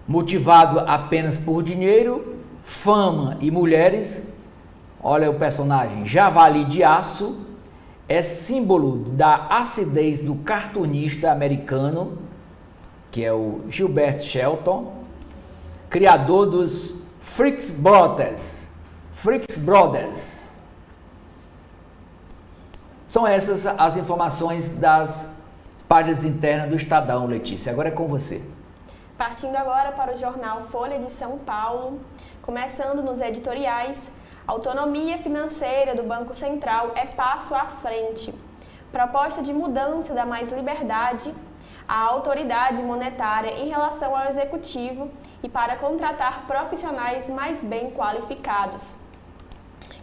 motivado apenas por dinheiro, fama e mulheres. Olha o personagem, Javali de Aço, é símbolo da acidez do cartunista americano, que é o Gilbert Shelton, criador dos Freaks Brothers. São essas as informações das páginas internas do Estadão, Letícia. Agora é com você. Partindo agora para o jornal Folha de São Paulo, começando nos editoriais, autonomia financeira do Banco Central é passo à frente. Proposta de mudança dá mais liberdade à autoridade monetária em relação ao executivo e para contratar profissionais mais bem qualificados.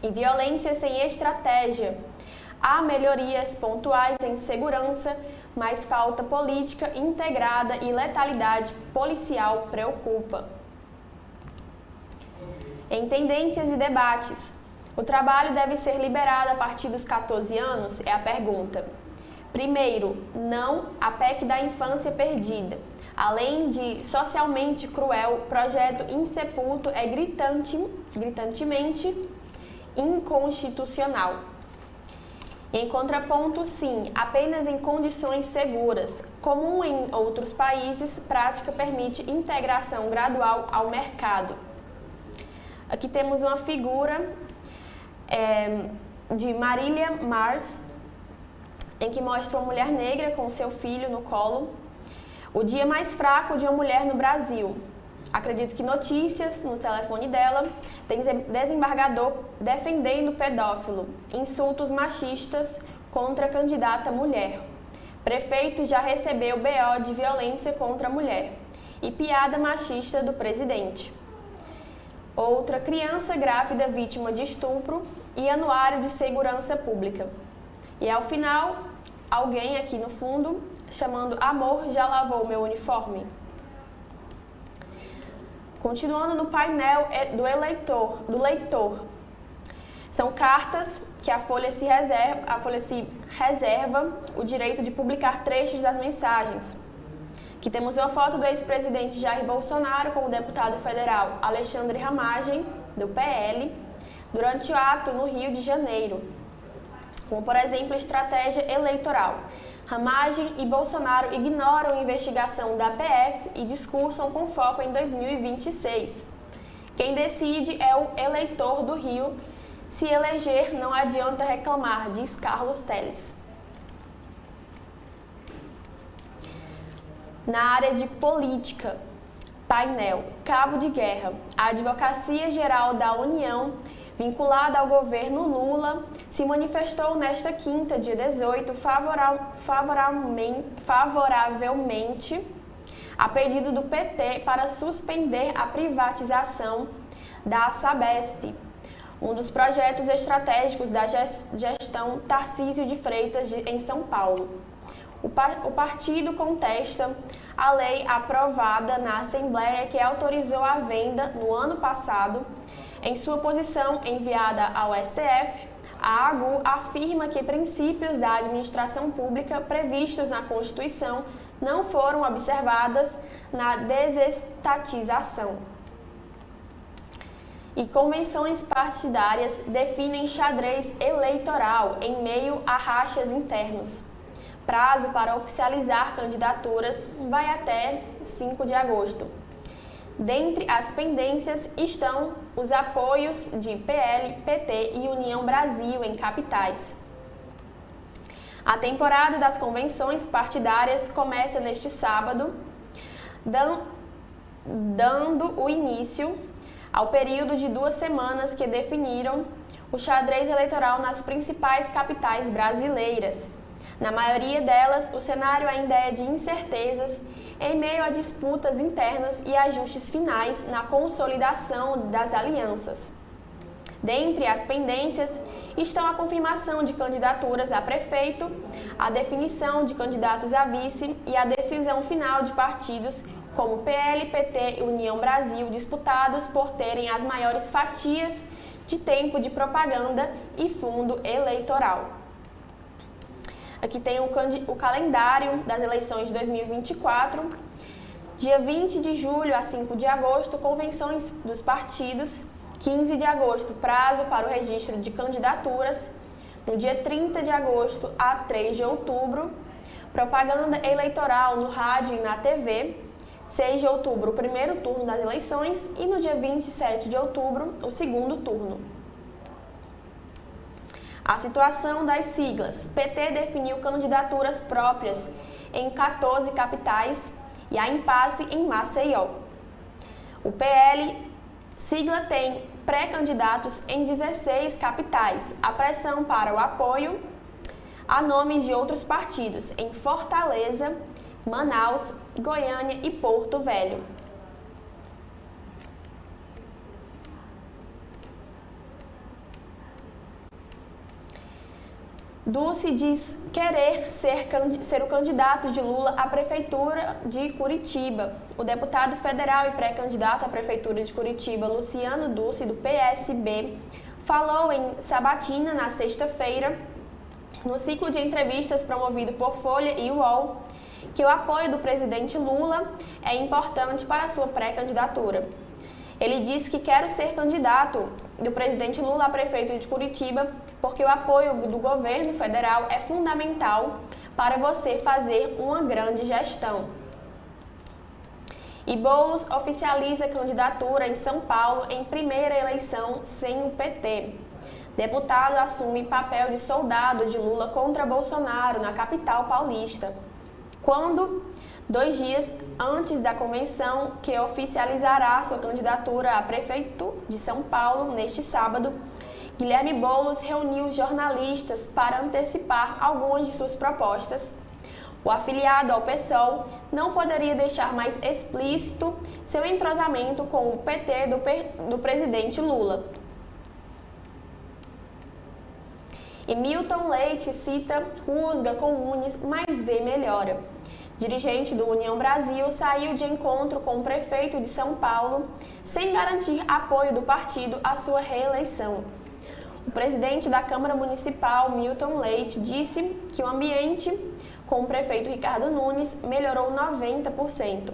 E violência sem estratégia. Há melhorias pontuais em segurança, mas falta política integrada e letalidade policial preocupa. Em tendências e debates, o trabalho deve ser liberado a partir dos 14 anos? É a pergunta. Primeiro, não a PEC da infância perdida. Além de socialmente cruel, o projeto insepulto é gritantemente inconstitucional. Em contraponto, sim, apenas em condições seguras, comum em outros países, prática permite integração gradual ao mercado. Aqui temos uma figura de Marília Mars, em que mostra uma mulher negra com seu filho no colo. O dia mais fraco de uma mulher no Brasil. Acredito que notícias no telefone dela, tem desembargador defendendo pedófilo, insultos machistas contra a candidata mulher. Prefeito já recebeu BO de violência contra a mulher e piada machista do presidente. Outra criança grávida vítima de estupro e anuário de segurança pública. E ao final, alguém aqui no fundo chamando amor já lavou meu uniforme. Continuando no painel do leitor. São cartas que a Folha se reserva o direito de publicar trechos das mensagens. Aqui temos uma foto do ex-presidente Jair Bolsonaro com o deputado federal Alexandre Ramagem, do PL, durante o ato no Rio de Janeiro, como, por exemplo, estratégia eleitoral. Ramagem e Bolsonaro ignoram a investigação da PF e discursam com foco em 2026. Quem decide é o eleitor do Rio. Se eleger, não adianta reclamar, diz Carlos Telles. Na área de política, painel, cabo de guerra, a Advocacia Geral da União, vinculada ao governo Lula, se manifestou nesta quinta, dia 18, favoravelmente a pedido do PT para suspender a privatização da Sabesp, um dos projetos estratégicos da gestão Tarcísio de Freitas em São Paulo. O partido contesta a lei aprovada na Assembleia que autorizou a venda no ano passado. Em sua posição enviada ao STF, a AGU afirma que princípios da administração pública previstos na Constituição não foram observadas na desestatização. E convenções partidárias definem xadrez eleitoral em meio a rachas internos. Prazo para oficializar candidaturas vai até 5 de agosto. Dentre as pendências estão os apoios de PL, PT e União Brasil em capitais. A temporada das convenções partidárias começa neste sábado, dando o início ao período de 2 semanas que definiram o xadrez eleitoral nas principais capitais brasileiras. Na maioria delas, o cenário ainda é de incertezas em meio a disputas internas e ajustes finais na consolidação das alianças. Dentre as pendências estão a confirmação de candidaturas a prefeito, a definição de candidatos a vice e a decisão final de partidos como PL, PT e União Brasil, disputados por terem as maiores fatias de tempo de propaganda e fundo eleitoral. Aqui tem o calendário das eleições de 2024. Dia 20 de julho a 5 de agosto, convenções dos partidos. 15 de agosto, prazo para o registro de candidaturas. No dia 30 de agosto a 3 de outubro, propaganda eleitoral no rádio e na TV. 6 de outubro, o primeiro turno das eleições. E no dia 27 de outubro, o segundo turno. A situação das siglas. PT definiu candidaturas próprias em 14 capitais e há impasse em Maceió. O PL, sigla, tem pré-candidatos em 16 capitais. A pressão para o apoio a nomes de outros partidos em Fortaleza, Manaus, Goiânia e Porto Velho. Dulce diz querer ser o candidato de Lula à Prefeitura de Curitiba. O deputado federal e pré-candidato à Prefeitura de Curitiba, Luciano Dulce, do PSB, falou em Sabatina, na sexta-feira, no ciclo de entrevistas promovido por Folha e UOL, que o apoio do presidente Lula é importante para a sua pré-candidatura. Ele disse que quer ser candidato do presidente Lula a prefeito de Curitiba porque o apoio do governo federal é fundamental para você fazer uma grande gestão. E Boulos oficializa a candidatura em São Paulo em primeira eleição sem o PT. Deputado assume papel de soldado de Lula contra Bolsonaro na capital paulista. Quando, 2 dias antes da convenção que oficializará sua candidatura a prefeito de São Paulo, neste sábado, Guilherme Boulos reuniu jornalistas para antecipar algumas de suas propostas. O afiliado ao PSOL não poderia deixar mais explícito seu entrosamento com o PT do presidente Lula. E Milton Leite cita rusga com Nunes, mas vê melhora. Dirigente do União Brasil saiu de encontro com o prefeito de São Paulo sem garantir apoio do partido à sua reeleição. O presidente da Câmara Municipal, Milton Leite, disse que o ambiente com o prefeito Ricardo Nunes melhorou 90%.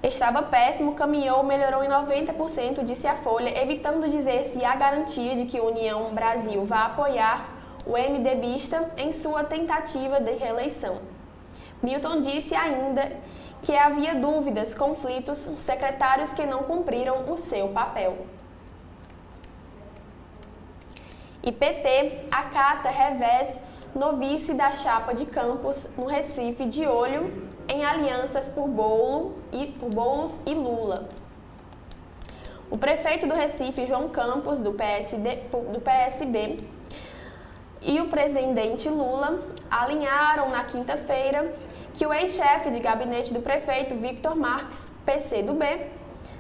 Estava péssimo, caminhou, melhorou em 90%, disse a Folha, evitando dizer se há garantia de que a União Brasil vai apoiar o MDBista em sua tentativa de reeleição. Milton disse ainda que havia dúvidas, conflitos, secretários que não cumpriram o seu papel. E PT acata revés no vice da chapa de Campos, no Recife, de olho em alianças por Boulos e Lula. O prefeito do Recife, João Campos, do PSB, e o presidente Lula alinharam na quinta-feira que o ex-chefe de gabinete do prefeito, Victor Marques, PCdoB,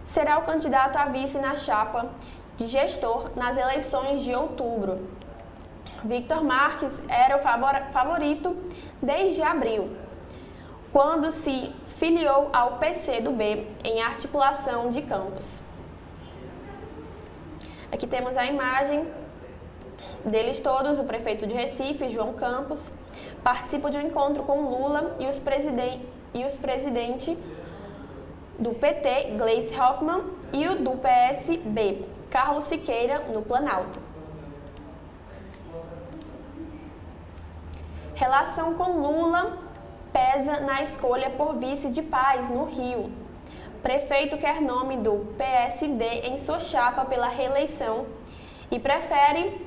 será o candidato a vice na chapa de gestor nas eleições de outubro. Victor Marques era o favorito desde abril, quando se filiou ao PCdoB em articulação de Campos. Aqui temos a imagem deles todos, o prefeito de Recife, João Campos, participa de um encontro com Lula e os presidentes do PT, Gleisi Hoffmann, e o do PSB, Carlos Siqueira, no Planalto. Relação com Lula pesa na escolha por vice de Paes no Rio. Prefeito quer nome do PSD em sua chapa pela reeleição e prefere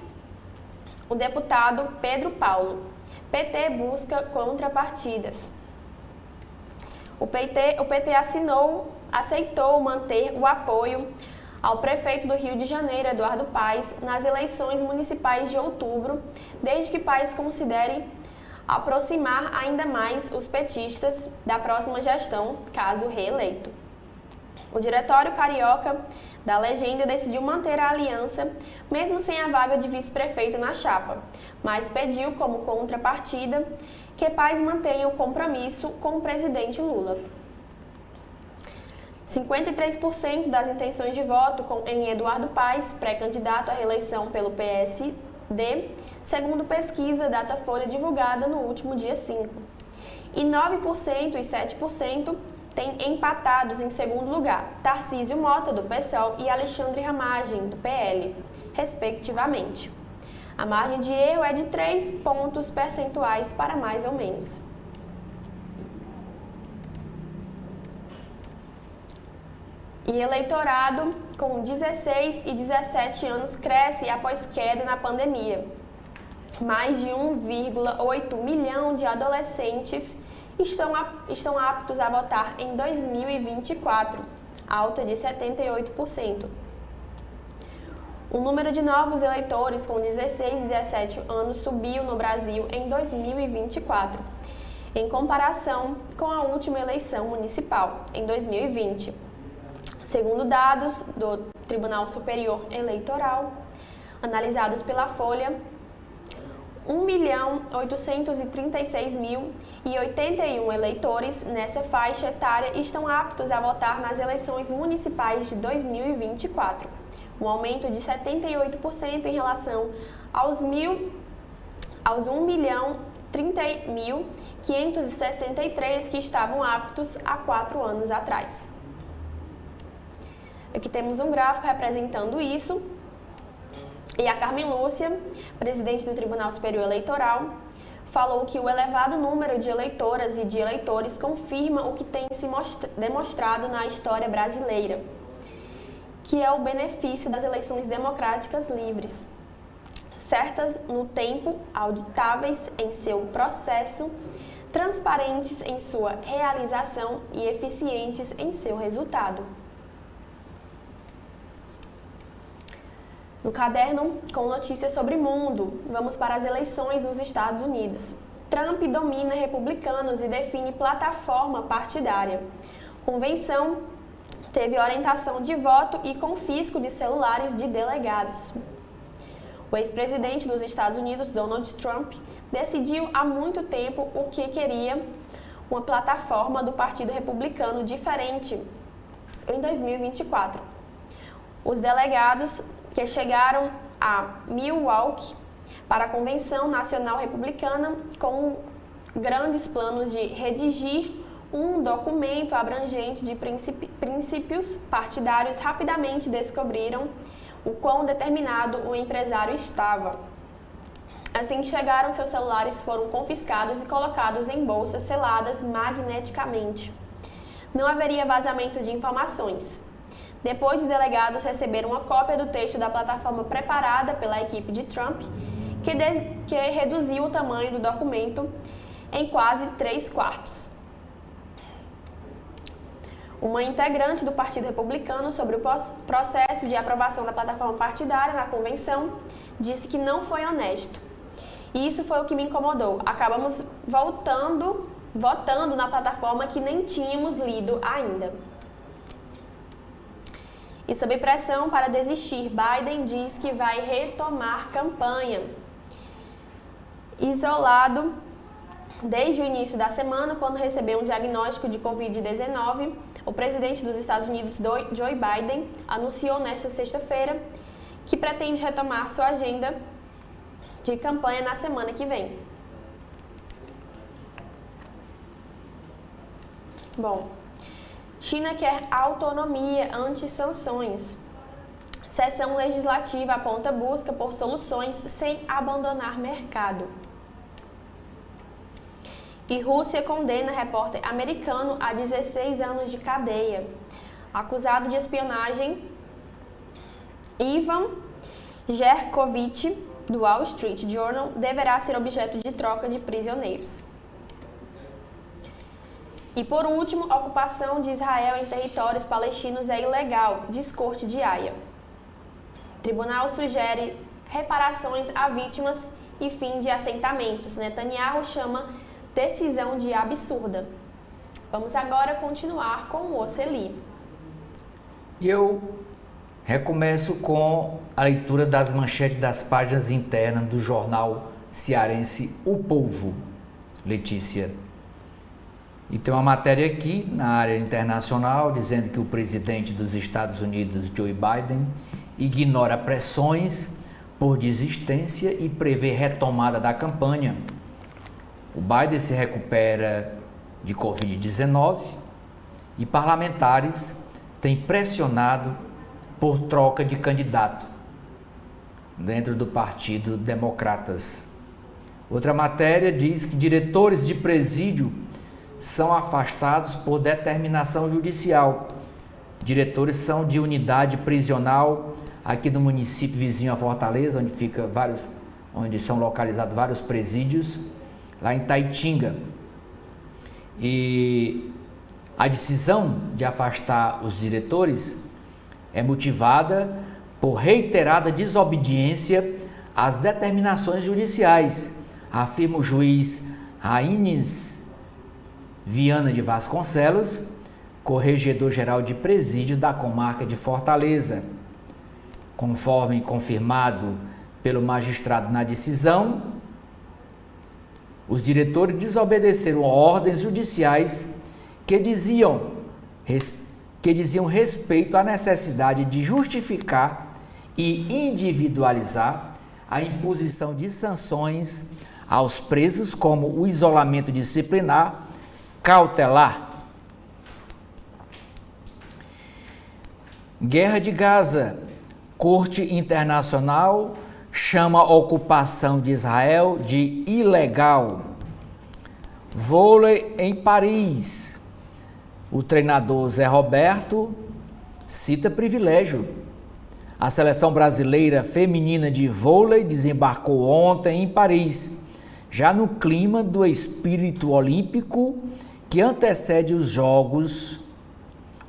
o deputado Pedro Paulo. PT busca contrapartidas. O PT aceitou manter o apoio ao prefeito do Rio de Janeiro, Eduardo Paes, nas eleições municipais de outubro, desde que Paes considere aproximar ainda mais os petistas da próxima gestão, caso reeleito. O Diretório Carioca da Legenda decidiu manter a aliança, mesmo sem a vaga de vice-prefeito na chapa, mas pediu como contrapartida que Paes mantenha o compromisso com o presidente Lula. 53% das intenções de voto em Eduardo Paes, pré-candidato à reeleição pelo PSD, segundo pesquisa Datafolha divulgada no último dia 5. E 9% e 7% têm empatados em segundo lugar, Tarcísio Mota, do PSOL, e Alexandre Ramagem, do PL, respectivamente. A margem de erro é de 3 pontos percentuais para mais ou menos. E eleitorado com 16 e 17 anos cresce após queda na pandemia. Mais de 1,8 milhão de adolescentes estão aptos a votar em 2024, alta de 78%. O número de novos eleitores com 16 e 17 anos subiu no Brasil em 2024, em comparação com a última eleição municipal, em 2020. Segundo dados do Tribunal Superior Eleitoral, analisados pela Folha, 1.836.081 eleitores nessa faixa etária estão aptos a votar nas eleições municipais de 2024, um aumento de 78% em relação aos 1.030.563 que estavam aptos há 4 anos atrás. Aqui temos um gráfico representando isso. E a Carmen Lúcia, presidente do Tribunal Superior Eleitoral, falou que o elevado número de eleitoras e de eleitores confirma o que tem se demonstrado na história brasileira, que é o benefício das eleições democráticas livres, certas no tempo, auditáveis em seu processo, transparentes em sua realização e eficientes em seu resultado. No caderno com notícias sobre o mundo, vamos para as eleições nos Estados Unidos. Trump domina republicanos e define plataforma partidária. Convenção teve orientação de voto e confisco de celulares de delegados. O ex-presidente dos Estados Unidos, Donald Trump, decidiu há muito tempo o que queria uma plataforma do Partido Republicano diferente em 2024. Os delegados que chegaram a Milwaukee para a Convenção Nacional Republicana com grandes planos de redigir um documento abrangente de princípios partidários, rapidamente descobriram o quão determinado o empresário estava. Assim que chegaram, seus celulares foram confiscados e colocados em bolsas seladas magneticamente. Não haveria vazamento de informações. Depois, os delegados receberam uma cópia do texto da plataforma preparada pela equipe de Trump, que reduziu o tamanho do documento em quase 3/4. Uma integrante do Partido Republicano sobre o processo de aprovação da plataforma partidária na convenção disse que não foi honesto. E isso foi o que me incomodou. Acabamos votando na plataforma que nem tínhamos lido ainda. E sob pressão para desistir, Biden diz que vai retomar campanha. Isolado desde o início da semana, quando recebeu um diagnóstico de Covid-19, o presidente dos Estados Unidos, Joe Biden, anunciou nesta sexta-feira que pretende retomar sua agenda de campanha na semana que vem. Bom, China quer autonomia ante sanções. Sessão legislativa aponta busca por soluções sem abandonar mercado. E Rússia condena repórter americano a 16 anos de cadeia. Acusado de espionagem, Ivan Gershkovich, do Wall Street Journal, deverá ser objeto de troca de prisioneiros. E por último, ocupação de Israel em territórios palestinos é ilegal, diz Corte de Haia. Tribunal sugere reparações a vítimas e fim de assentamentos. Netanyahu chama decisão de absurda. Vamos agora continuar com o Oceli. E eu recomeço com a leitura das manchetes das páginas internas do jornal cearense O Povo, Letícia. E tem uma matéria aqui na área internacional dizendo que o presidente dos Estados Unidos, Joe Biden, ignora pressões por desistência e prevê retomada da campanha. O Biden se recupera de Covid-19 e parlamentares têm pressionado por troca de candidato dentro do Partido Democratas. Outra matéria diz que diretores de presídio são afastados por determinação judicial. Diretores são de unidade prisional aqui no município vizinho a Fortaleza, onde são localizados vários presídios, lá em Taitinga. E a decisão de afastar os diretores é motivada por reiterada desobediência às determinações judiciais, afirma o juiz Raínes Viana de Vasconcelos, corregedor-geral de presídios da comarca de Fortaleza. Conforme confirmado pelo magistrado na decisão, os diretores desobedeceram ordens judiciais que diziam respeito à necessidade de justificar e individualizar a imposição de sanções aos presos, como o isolamento disciplinar cautelar. Guerra de Gaza. Corte Internacional chama a ocupação de Israel de ilegal. Vôlei em Paris. O treinador Zé Roberto cita privilégio. A seleção brasileira feminina de vôlei desembarcou ontem em Paris, já no clima do espírito olímpico que antecede os Jogos.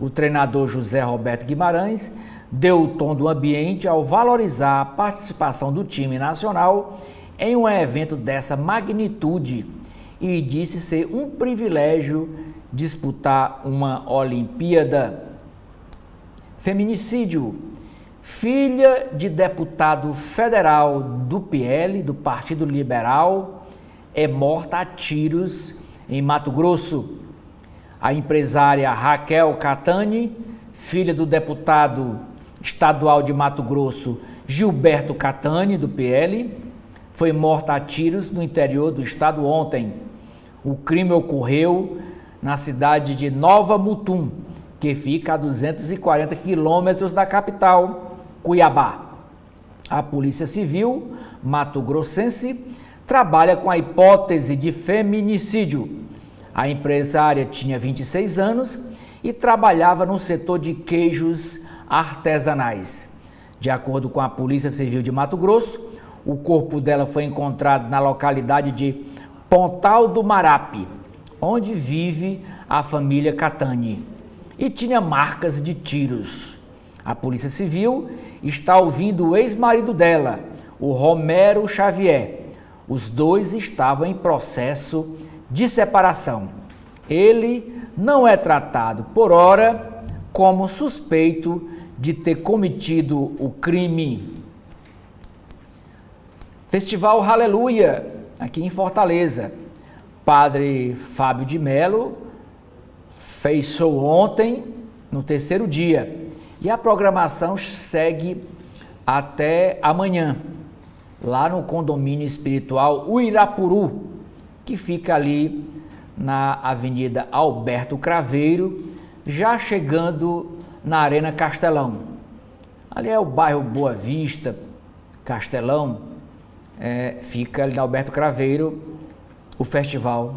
O treinador José Roberto Guimarães deu o tom do ambiente ao valorizar a participação do time nacional em um evento dessa magnitude e disse ser um privilégio disputar uma Olimpíada. Feminicídio. Filha de deputado federal do PL, do Partido Liberal, é morta a tiros em Mato Grosso. A empresária Raquel Catani, filha do deputado estadual de Mato Grosso, Gilberto Catani, do PL, foi morta a tiros no interior do estado ontem. O crime ocorreu na cidade de Nova Mutum, que fica a 240 quilômetros da capital, Cuiabá. A Polícia Civil mato-grossense trabalha com a hipótese de feminicídio. A empresária tinha 26 anos e trabalhava no setor de queijos artesanais. De acordo com a Polícia Civil de Mato Grosso, o corpo dela foi encontrado na localidade de Pontal do Marape, onde vive a família Catani, e tinha marcas de tiros. A Polícia Civil está ouvindo o ex-marido dela, o Romero Xavier. Os dois estavam em processo de separação. Ele não é tratado, por ora, como suspeito de ter cometido o crime. Festival Aleluia, aqui em Fortaleza. Padre Fábio de Melo fez show ontem, no terceiro dia. E a programação segue até amanhã, lá no condomínio espiritual Uirapuru, que fica ali na Avenida Alberto Craveiro, já chegando na Arena Castelão. Ali é o bairro Boa Vista, Castelão, fica ali na Alberto Craveiro, o festival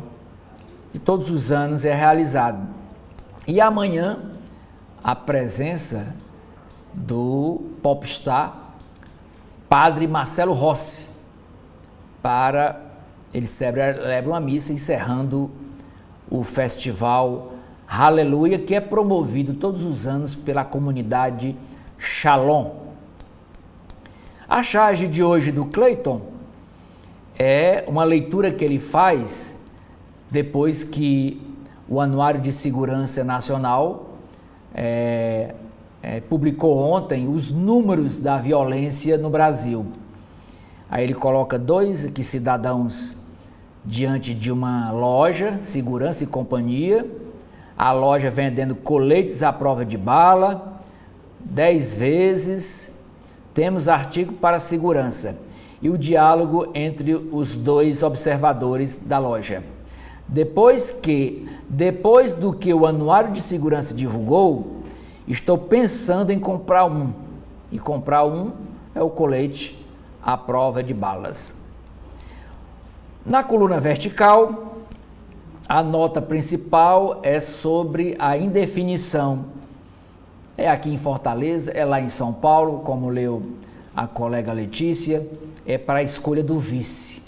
que todos os anos é realizado. E amanhã a presença do popstar Padre Marcelo Rossi, ele celebra uma missa encerrando o festival Aleluia, que é promovido todos os anos pela comunidade Shalom. A charge de hoje do Cleiton é uma leitura que ele faz depois que o Anuário de Segurança Nacional publicou ontem os números da violência no Brasil. Aí ele coloca dois cidadãos diante de uma loja, Segurança e Companhia, a loja vendendo coletes à prova de bala, 10 vezes, temos artigo para segurança e o diálogo entre os dois observadores da loja. Depois do que o Anuário de Segurança divulgou, estou pensando em comprar um. E comprar um é o colete à prova de balas. Na coluna vertical, a nota principal é sobre a indefinição. É aqui em Fortaleza, é lá em São Paulo, como leu a colega Letícia, é para a escolha do vice.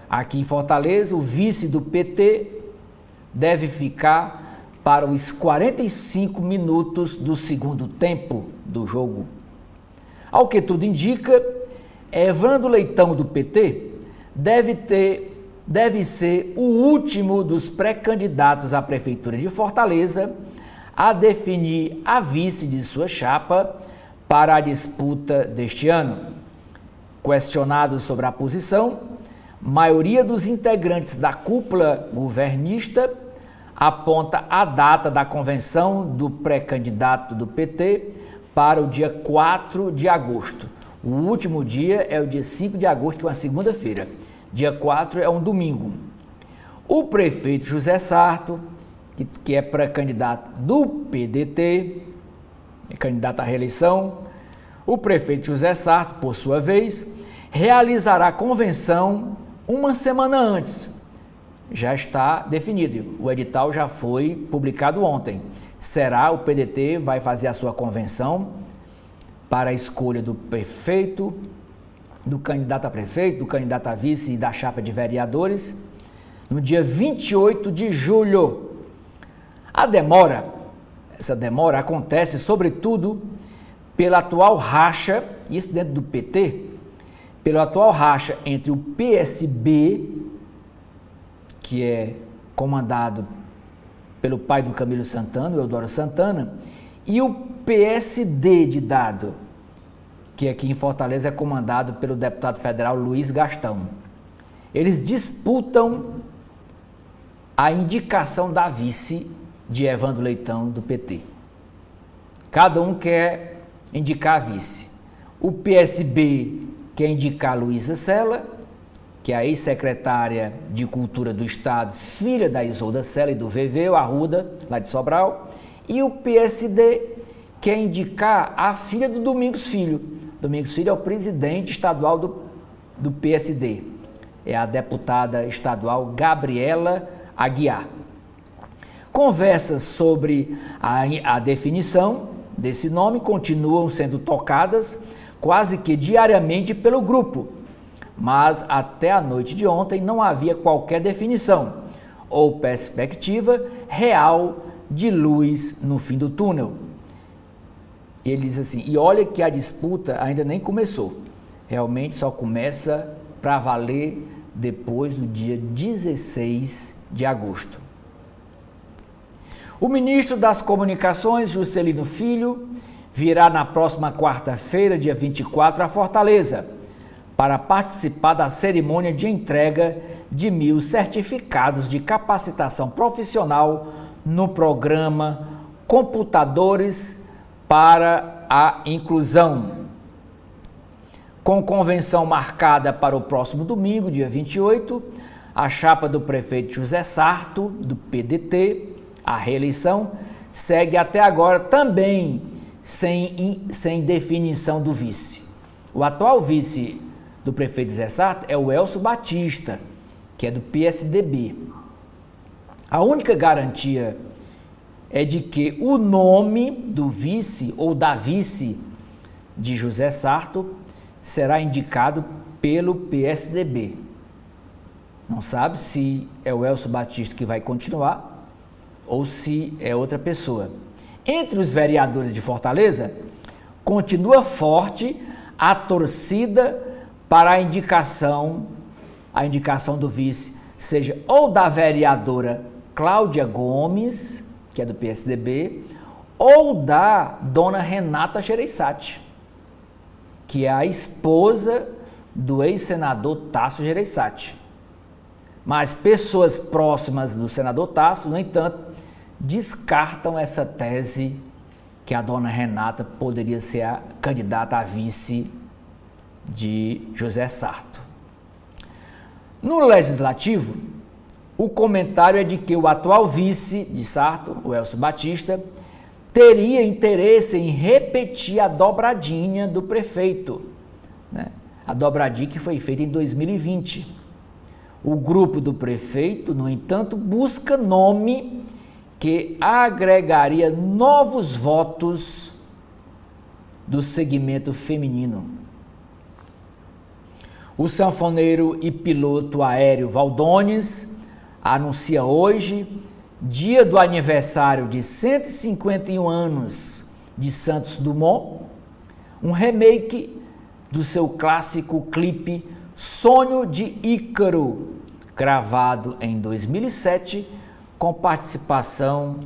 Aqui em Fortaleza, o vice do PT deve ficar para os 45 minutos do segundo tempo do jogo. Ao que tudo indica, Evandro Leitão do PT deve ser o último dos pré-candidatos à Prefeitura de Fortaleza a definir a vice de sua chapa para a disputa deste ano. Questionado sobre a posição, maioria dos integrantes da cúpula governista aponta a data da convenção do pré-candidato do PT para o dia 4 de agosto. O último dia é o dia 5 de agosto, que é uma segunda-feira. Dia 4 é um domingo. O prefeito José Sarto, que é pré-candidato do PDT, é candidato à reeleição, o prefeito José Sarto, por sua vez, realizará a convenção uma semana antes. Já está definido, o edital já foi publicado ontem. O PDT vai fazer a sua convenção para a escolha do prefeito, do candidato a prefeito, do candidato a vice e da chapa de vereadores, no dia 28 de julho. Essa demora acontece sobretudo pela atual racha, isso dentro do PT, pelo atual racha entre o PSB, que é comandado pelo pai do Camilo Santana, o Eudoro Santana, e o PSD de Dado, que aqui em Fortaleza é comandado pelo deputado federal Luiz Gastão. Eles disputam a indicação da vice de Evandro Leitão do PT. Cada um quer indicar a vice. O PSB quer indicar Luísa Sela, que é a ex-secretária de Cultura do Estado, filha da Isolda Sela e do VV, o Arruda, lá de Sobral, e o PSD quer indicar a filha do Domingos Filho. Domingos Filho é o presidente estadual do PSD, é a deputada estadual Gabriela Aguiar. Conversas sobre a definição desse nome continuam sendo tocadas quase que diariamente pelo grupo, mas até a noite de ontem não havia qualquer definição ou perspectiva real de luz no fim do túnel. Ele diz assim, e olha que a disputa ainda nem começou, realmente só começa para valer depois do dia 16 de agosto. O ministro das Comunicações, Juscelino Filho, virá na próxima quarta-feira, dia 24, a Fortaleza, para participar da cerimônia de entrega de 1.000 certificados de capacitação profissional no programa Computadores para a Inclusão. Com convenção marcada para o próximo domingo, dia 28, A chapa do prefeito José Sarto, do PDT, a reeleição, segue até agora também sem definição do vice. O atual vice do prefeito José Sarto é o Elcio Batista, que é do PSDB. A única garantia é de que o nome do vice ou da vice de José Sarto será indicado pelo PSDB. Não sabe se é o Elcio Batista que vai continuar ou se é outra pessoa. Entre os vereadores de Fortaleza, continua forte a torcida para a indicação do vice, seja ou da vereadora Cláudia Gomes, que é do PSDB, ou da dona Renata Gereissati, que é a esposa do ex-senador Tasso Gereissati. Mas pessoas próximas do senador Tasso, no entanto, descartam essa tese que a dona Renata poderia ser a candidata a vice de José Sarto. No Legislativo, o comentário é de que o atual vice de Sarto, o Elcio Batista, teria interesse em repetir a dobradinha do prefeito, né? A dobradinha que foi feita em 2020. O grupo do prefeito, no entanto, busca nome que agregaria novos votos do segmento feminino. O sanfoneiro e piloto aéreo Valdones anuncia hoje, dia do aniversário de 151 anos de Santos Dumont, um remake do seu clássico clipe Sonho de Ícaro, gravado em 2007, com participação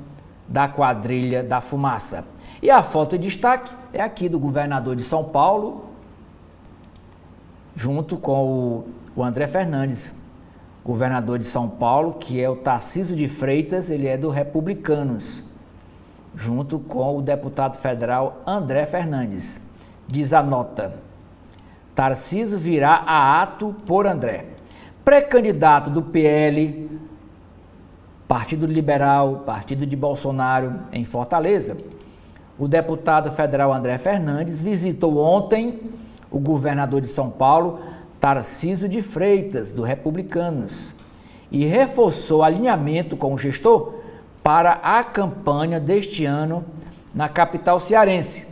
da Quadrilha da Fumaça. E a foto de destaque é aqui do governador de São Paulo, junto com o André Fernandes, governador de São Paulo, que é o Tarcísio de Freitas, ele é do Republicanos, junto com o deputado federal André Fernandes. Diz a nota: Tarcísio virá a ato por André. Pré-candidato do PL, Partido Liberal, Partido de Bolsonaro, em Fortaleza, o deputado federal André Fernandes visitou ontem o governador de São Paulo, Tarcísio de Freitas, do Republicanos, e reforçou o alinhamento com o gestor para a campanha deste ano na capital cearense.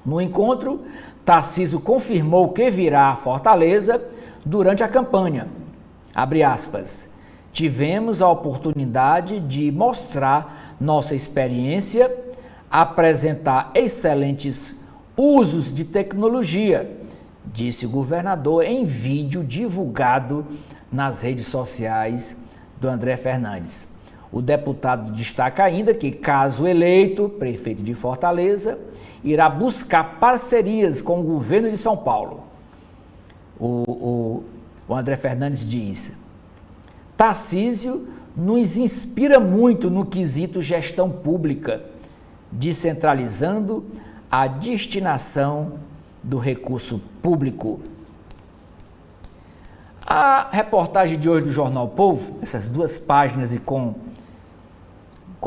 No encontro, Tarcísio confirmou que virá a Fortaleza durante a campanha. Abre aspas. Tivemos a oportunidade de mostrar nossa experiência, apresentar excelentes usos de tecnologia, disse o governador em vídeo divulgado nas redes sociais do André Fernandes. O deputado destaca ainda que, caso eleito prefeito de Fortaleza, irá buscar parcerias com o governo de São Paulo. O André Fernandes diz: Tarcísio nos inspira muito no quesito gestão pública, descentralizando a destinação do recurso público. A reportagem de hoje do Jornal Povo, essas duas páginas e com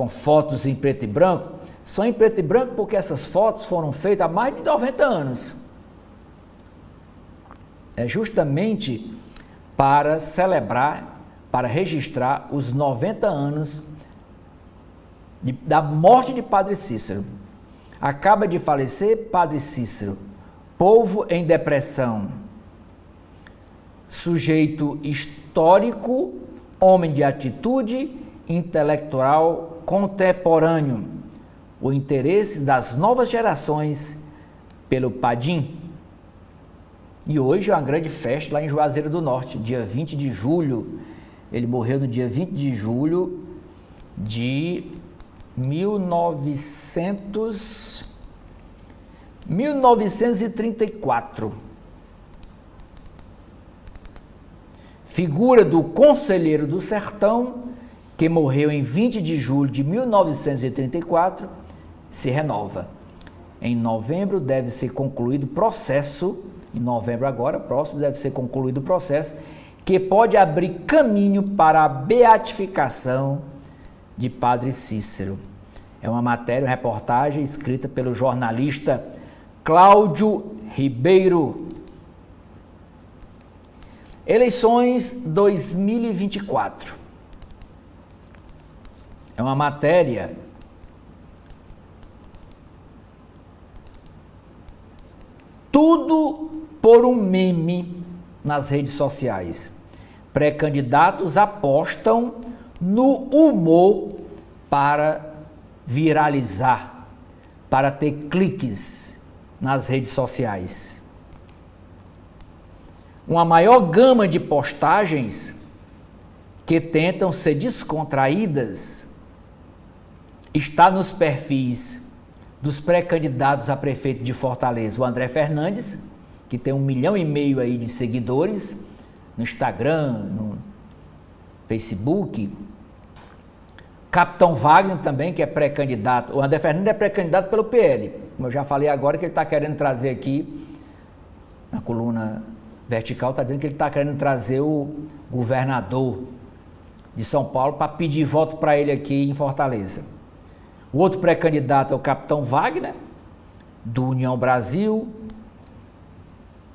fotos em preto e branco, são em preto e branco porque essas fotos foram feitas há mais de 90 anos. É justamente para celebrar, para registrar os 90 anos da morte de Padre Cícero. Acaba de falecer Padre Cícero, povo em depressão, sujeito histórico, homem de atitude, intelectual contemporâneo, o interesse das novas gerações pelo Padim. E hoje é uma grande festa lá em Juazeiro do Norte, dia 20 de julho. Ele morreu no dia 20 de julho de 1934. Figura do Conselheiro do Sertão, que morreu em 20 de julho de 1934, se renova. Em novembro deve ser concluído o processo, em novembro agora, próximo, deve ser concluído o processo que pode abrir caminho para a beatificação de Padre Cícero. É uma matéria, uma reportagem escrita pelo jornalista Cláudio Ribeiro. Eleições 2024. É uma matéria tudo por um meme nas redes sociais. Pré-candidatos apostam no humor para viralizar, para ter cliques nas redes sociais. Uma maior gama de postagens que tentam ser descontraídas está nos perfis dos pré-candidatos a prefeito de Fortaleza. O André Fernandes, que tem 1,5 milhão aí de seguidores no Instagram, no Facebook. Capitão Wagner também, que é pré-candidato. O André Fernandes é pré-candidato pelo PL. Como eu já falei agora, que ele está querendo trazer aqui, na coluna vertical, está dizendo que ele está querendo trazer o governador de São Paulo para pedir voto para ele aqui em Fortaleza. O outro pré-candidato é o Capitão Wagner, do União Brasil.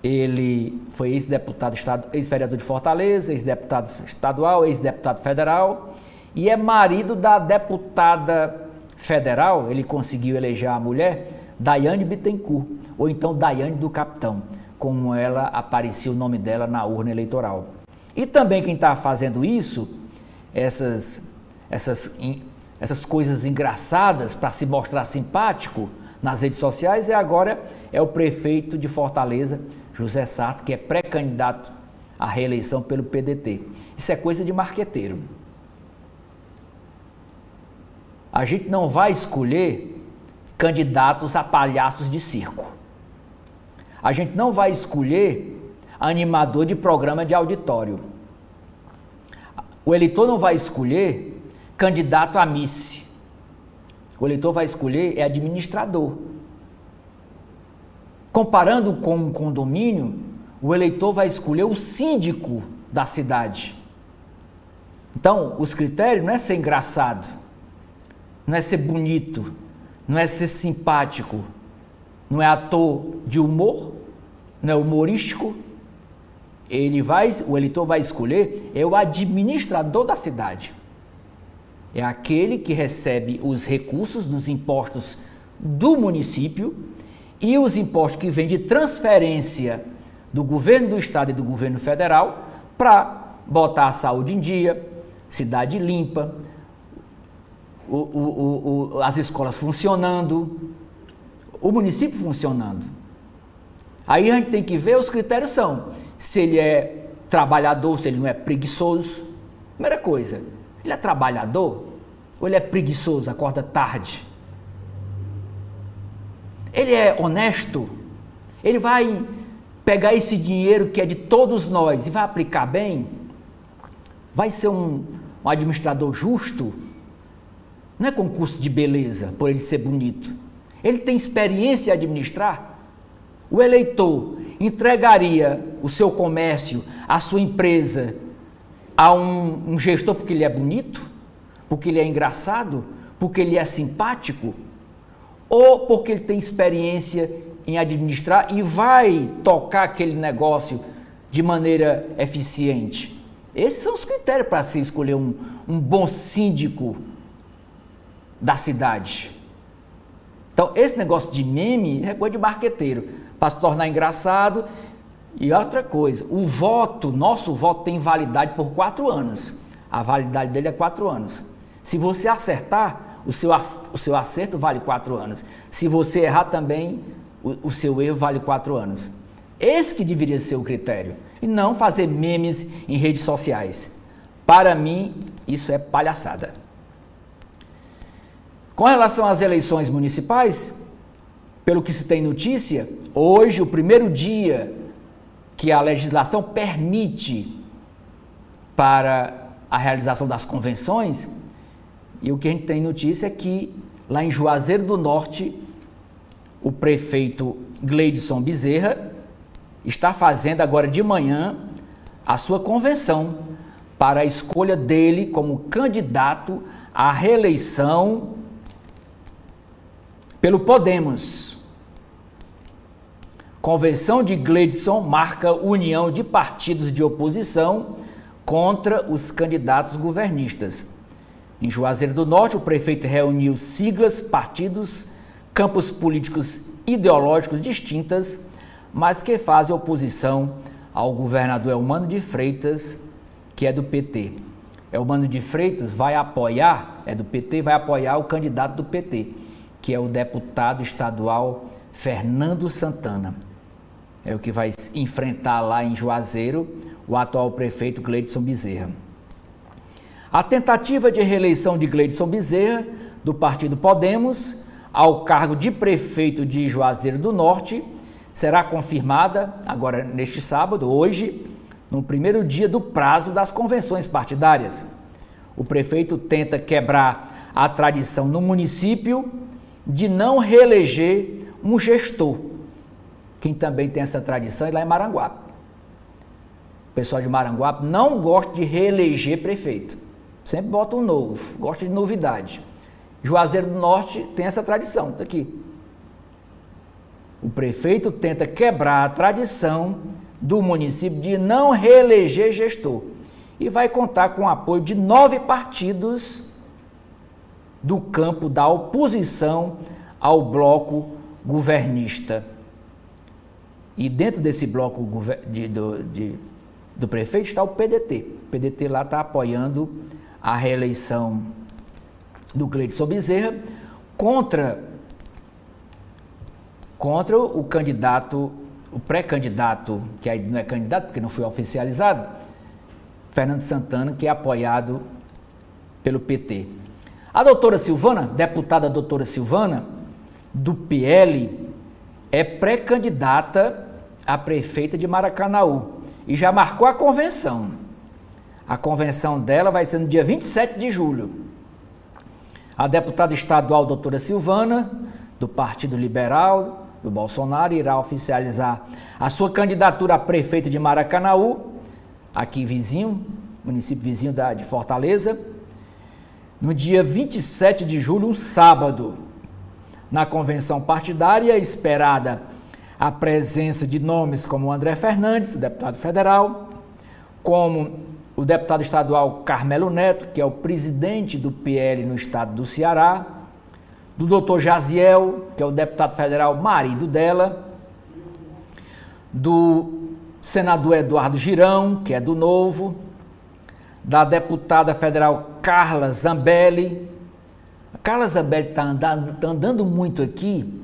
Ele foi ex-deputado, ex-vereador de Fortaleza, ex-deputado estadual, ex-deputado federal e é marido da deputada federal. Ele conseguiu eleger a mulher, Daiane Bittencourt, ou então Daiane do Capitão, como ela aparecia o nome dela na urna eleitoral. E também quem está fazendo isso, essas coisas engraçadas para se mostrar simpático nas redes sociais, agora é o prefeito de Fortaleza, José Sarto, que é pré-candidato à reeleição pelo PDT. Isso é coisa de marqueteiro. A gente não vai escolher candidatos a palhaços de circo. A gente não vai escolher animador de programa de auditório. O eleitor não vai escolher candidato a Miss. O eleitor vai escolher administrador. Comparando com um condomínio, o eleitor vai escolher o síndico da cidade. Então, os critérios não é ser engraçado, não é ser bonito, não é ser simpático, não é ator de humor, não é humorístico. O eleitor vai escolher o administrador da cidade. É aquele que recebe os recursos dos impostos do município e os impostos que vêm de transferência do governo do estado e do governo federal para botar a saúde em dia, cidade limpa, as escolas funcionando, o município funcionando. Aí a gente tem que ver, os critérios são se ele é trabalhador, se ele não é preguiçoso. Primeira coisa, ele é trabalhador ou ele é preguiçoso, acorda tarde? Ele é honesto? Ele vai pegar esse dinheiro que é de todos nós e vai aplicar bem? Vai ser um administrador justo? Não é concurso de beleza, por ele ser bonito. Ele tem experiência em administrar? O eleitor entregaria o seu comércio, a sua empresa, a um gestor porque ele é bonito? Porque ele é engraçado? Porque ele é simpático? Ou porque ele tem experiência em administrar e vai tocar aquele negócio de maneira eficiente? Esses são os critérios para se escolher um bom síndico da cidade. Então, esse negócio de meme é coisa de marqueteiro, para se tornar engraçado. E outra coisa, nosso voto tem validade por 4 anos. A validade dele é 4 anos. Se você acertar, o seu acerto vale 4 anos. Se você errar também, o seu erro vale 4 anos. Esse que deveria ser o critério. E não fazer memes em redes sociais. Para mim, isso é palhaçada. Com relação às eleições municipais, pelo que se tem notícia, hoje, o primeiro dia que a legislação permite para a realização das convenções, e o que a gente tem notícia é que lá em Juazeiro do Norte, o prefeito Gleidson Bezerra está fazendo agora de manhã a sua convenção para a escolha dele como candidato à reeleição pelo Podemos. Convenção de Gleidson marca união de partidos de oposição contra os candidatos governistas. Em Juazeiro do Norte, o prefeito reuniu siglas, partidos, campos políticos ideológicos distintas, mas que fazem oposição ao governador Eumano de Freitas, que é do PT. Eumano de Freitas vai apoiar, é do PT, vai apoiar o candidato do PT, que é o deputado estadual Fernando Santana. É o que vai enfrentar lá em Juazeiro o atual prefeito Gleidson Bezerra. A tentativa de reeleição de Gleidson Bezerra, do partido Podemos, ao cargo de prefeito de Juazeiro do Norte, será confirmada agora neste sábado, hoje, no primeiro dia do prazo das convenções partidárias. O prefeito tenta quebrar a tradição no município de não reeleger um gestor. Quem também tem essa tradição é lá em Maranguape. O pessoal de Maranguape não gosta de reeleger prefeito. Sempre bota um novo, gosta de novidade. Juazeiro do Norte tem essa tradição, tá aqui. O prefeito tenta quebrar a tradição do município de não reeleger gestor e vai contar com o apoio de 9 partidos do campo da oposição ao bloco governista. E dentro desse bloco do prefeito está o PDT. O PDT lá está apoiando a reeleição do Gleidson Bezerra contra o candidato, o pré-candidato, que aí não é candidato porque não foi oficializado, Fernando Santana, que é apoiado pelo PT. A doutora Silvana, deputada doutora Silvana, do PL, é pré-candidata a prefeita de Maracanaú e já marcou a convenção. A convenção dela vai ser no dia 27 de julho. A deputada estadual doutora Silvana, do Partido Liberal, do Bolsonaro, irá oficializar a sua candidatura a prefeita de Maracanaú, aqui vizinho, município vizinho de Fortaleza, no dia 27 de julho, um sábado. Na convenção partidária, esperada a presença de nomes como André Fernandes, deputado federal, como o deputado estadual Carmelo Neto, que é o presidente do PL no estado do Ceará, do doutor Jaziel, que é o deputado federal marido dela, do senador Eduardo Girão, que é do Novo, da deputada federal Carla Zambelli. A Carla Zambelli está andando muito aqui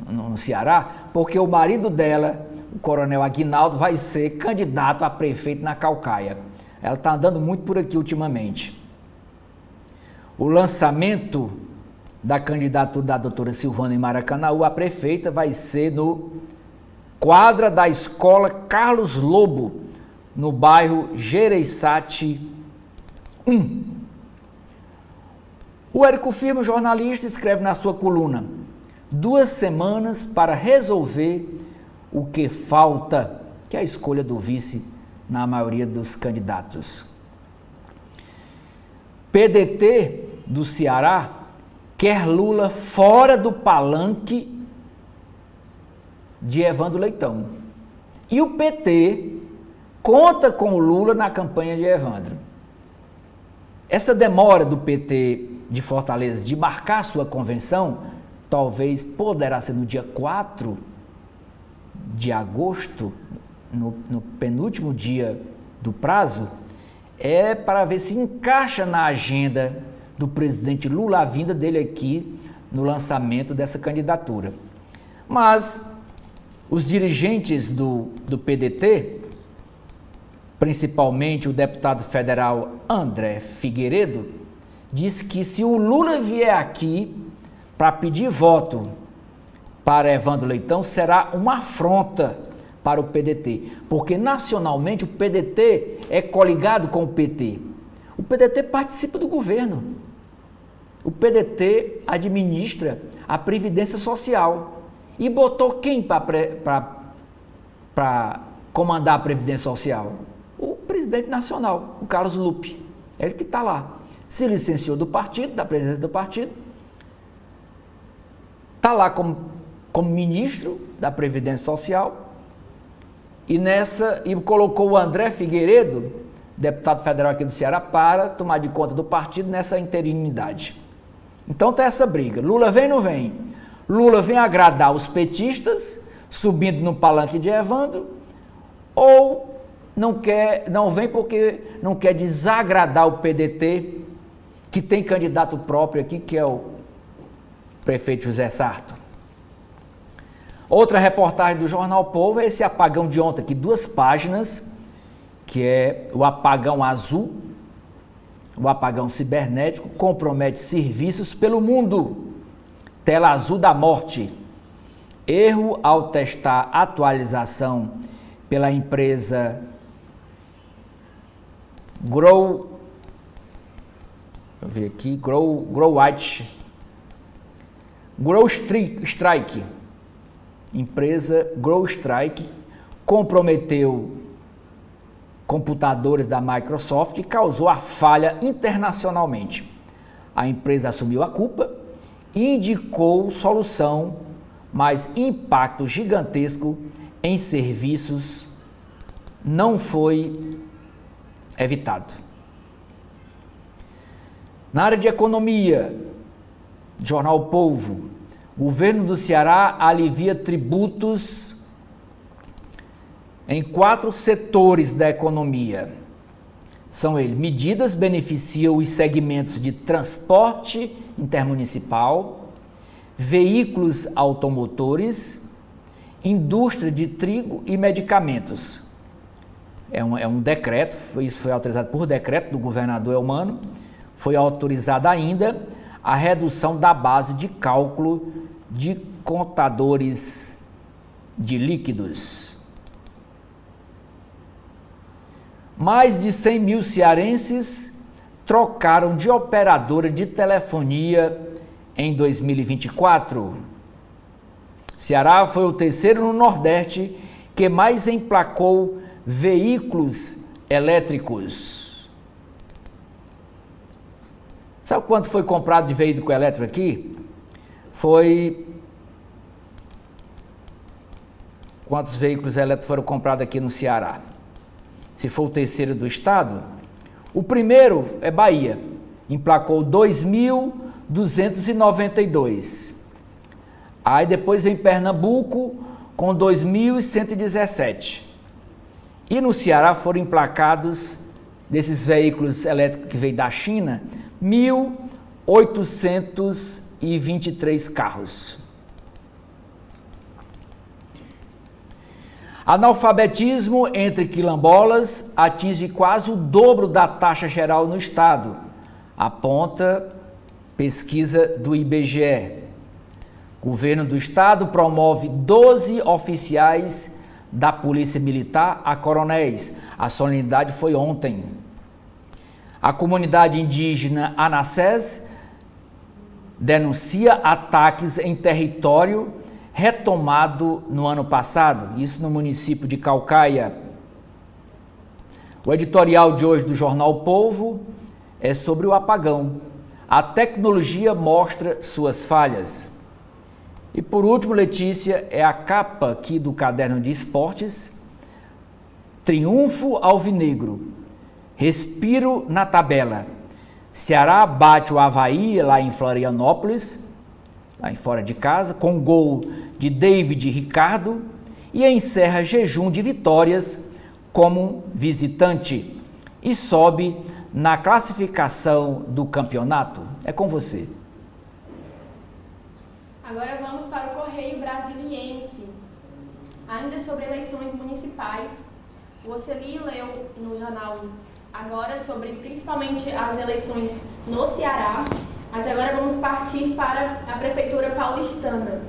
no Ceará, porque o marido dela, o coronel Aguinaldo, vai ser candidato a prefeito na Caucaia. Ela está andando muito por aqui ultimamente. O lançamento da candidatura da doutora Silvana em Maracanaú a prefeita vai ser no quadra da escola Carlos Lobo, no bairro Gereissati 1. O Érico Firmo, jornalista, escreve na sua coluna: 2 semanas para resolver o que falta, que é a escolha do vice na maioria dos candidatos. PDT do Ceará quer Lula fora do palanque de Evandro Leitão. E o PT conta com o Lula na campanha de Evandro. Essa demora do PT de Fortaleza de marcar sua convenção, talvez poderá ser no dia 4 de agosto, no penúltimo dia do prazo, é para ver se encaixa na agenda do presidente Lula a vinda dele aqui no lançamento dessa candidatura. Mas os dirigentes do PDT, principalmente o deputado federal André Figueiredo, diz que se o Lula vier aqui para pedir voto para Evandro Leitão, será uma afronta para o PDT, porque nacionalmente o PDT é coligado com o PT. O PDT participa do governo. O PDT administra a Previdência Social e botou quem para comandar a Previdência Social? O presidente nacional, o Carlos Lupe. Ele que está lá. Se licenciou do partido, da presidência do partido. Está lá como ministro da Previdência Social. E colocou o André Figueiredo, deputado federal aqui do Ceará, para tomar de conta do partido nessa interinidade. Então está essa briga. Lula vem ou não vem? Lula vem agradar os petistas, subindo no palanque de Evandro, ou não vem porque não quer desagradar o PDT, que tem candidato próprio aqui, que é o prefeito José Sarto. Outra reportagem do Jornal Povo é esse apagão de ontem, aqui 2 páginas, que é o apagão azul, o apagão cibernético, compromete serviços pelo mundo. Tela azul da morte. Erro ao testar atualização pela empresa CrowdStrike, empresa CrowdStrike, comprometeu computadores da Microsoft e causou a falha internacionalmente. A empresa assumiu a culpa e indicou solução, mas impacto gigantesco em serviços não foi evitado. Na área de economia, Jornal Povo, governo do Ceará alivia tributos em 4 setores da economia. São eles: medidas beneficiam os segmentos de transporte intermunicipal, veículos automotores, indústria de trigo e medicamentos. É um decreto, isso foi autorizado por decreto do governador Elmano. Foi autorizada ainda a redução da base de cálculo de contadores de líquidos. Mais de 100 mil cearenses trocaram de operadora de telefonia em 2024. Ceará foi o terceiro no Nordeste que mais emplacou veículos elétricos. Sabe quanto foi comprado de veículo elétrico aqui? Quantos veículos elétricos foram comprados aqui no Ceará? Se for o terceiro do estado, o primeiro é Bahia, emplacou 2.292. Aí depois vem Pernambuco com 2.117. E no Ceará foram emplacados, desses veículos elétricos que veio da China, 1.823 carros. Analfabetismo entre quilombolas atinge quase o dobro da taxa geral no estado, aponta pesquisa do IBGE. Governo do estado promove 12 oficiais da Polícia Militar a coronéis. A solenidade foi ontem. A comunidade indígena Anassés denuncia ataques em território retomado no ano passado, isso no município de Caucaia. O editorial de hoje do Jornal Povo é sobre o apagão. A tecnologia mostra suas falhas. E por último, Letícia, é a capa aqui do caderno de esportes. Triunfo alvinegro. Respiro na tabela. Ceará bate o Avaí lá em Florianópolis, lá em fora de casa, com gol de David Ricardo, e encerra jejum de vitórias como visitante e sobe na classificação do campeonato. É com você. Agora vamos para o Correio Brasiliense. Ainda sobre eleições municipais, você leu no jornal agora sobre principalmente as eleições no Ceará, mas agora vamos partir para a Prefeitura paulistana.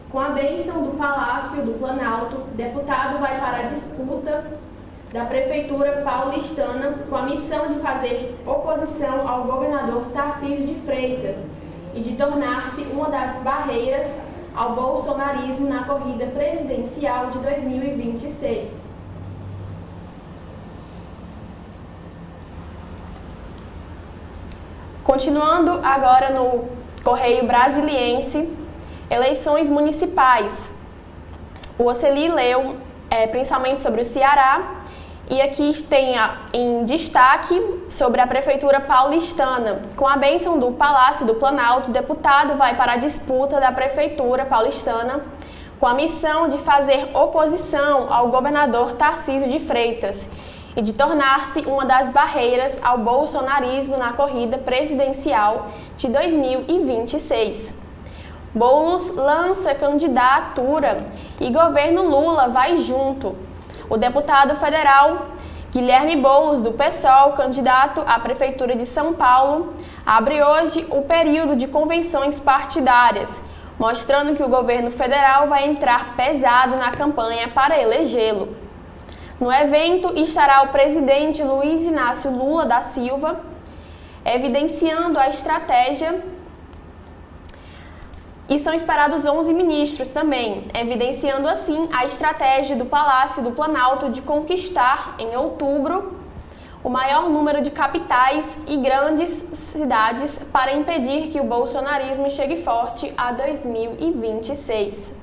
Com a bênção do Palácio do Planalto, deputado vai para a disputa da Prefeitura paulistana com a missão de fazer oposição ao governador Tarcísio de Freitas e de tornar-se uma das barreiras ao bolsonarismo na corrida presidencial de 2026. Continuando agora no Correio Brasiliense, eleições municipais. O Oceli leu principalmente sobre o Ceará, e aqui tem em destaque sobre a Prefeitura paulistana. Com a bênção do Palácio do Planalto, o deputado vai para a disputa da Prefeitura paulistana com a missão de fazer oposição ao governador Tarcísio de Freitas e de tornar-se uma das barreiras ao bolsonarismo na corrida presidencial de 2026. Boulos lança candidatura e governo Lula vai junto. O deputado federal Guilherme Boulos, do PSOL, candidato à Prefeitura de São Paulo, abre hoje o período de convenções partidárias, mostrando que o governo federal vai entrar pesado na campanha para elegê-lo. No evento estará o presidente Luiz Inácio Lula da Silva, evidenciando a estratégia. E são esperados 11 ministros também, evidenciando assim a estratégia do Palácio do Planalto de conquistar, em outubro, o maior número de capitais e grandes cidades para impedir que o bolsonarismo chegue forte a 2026.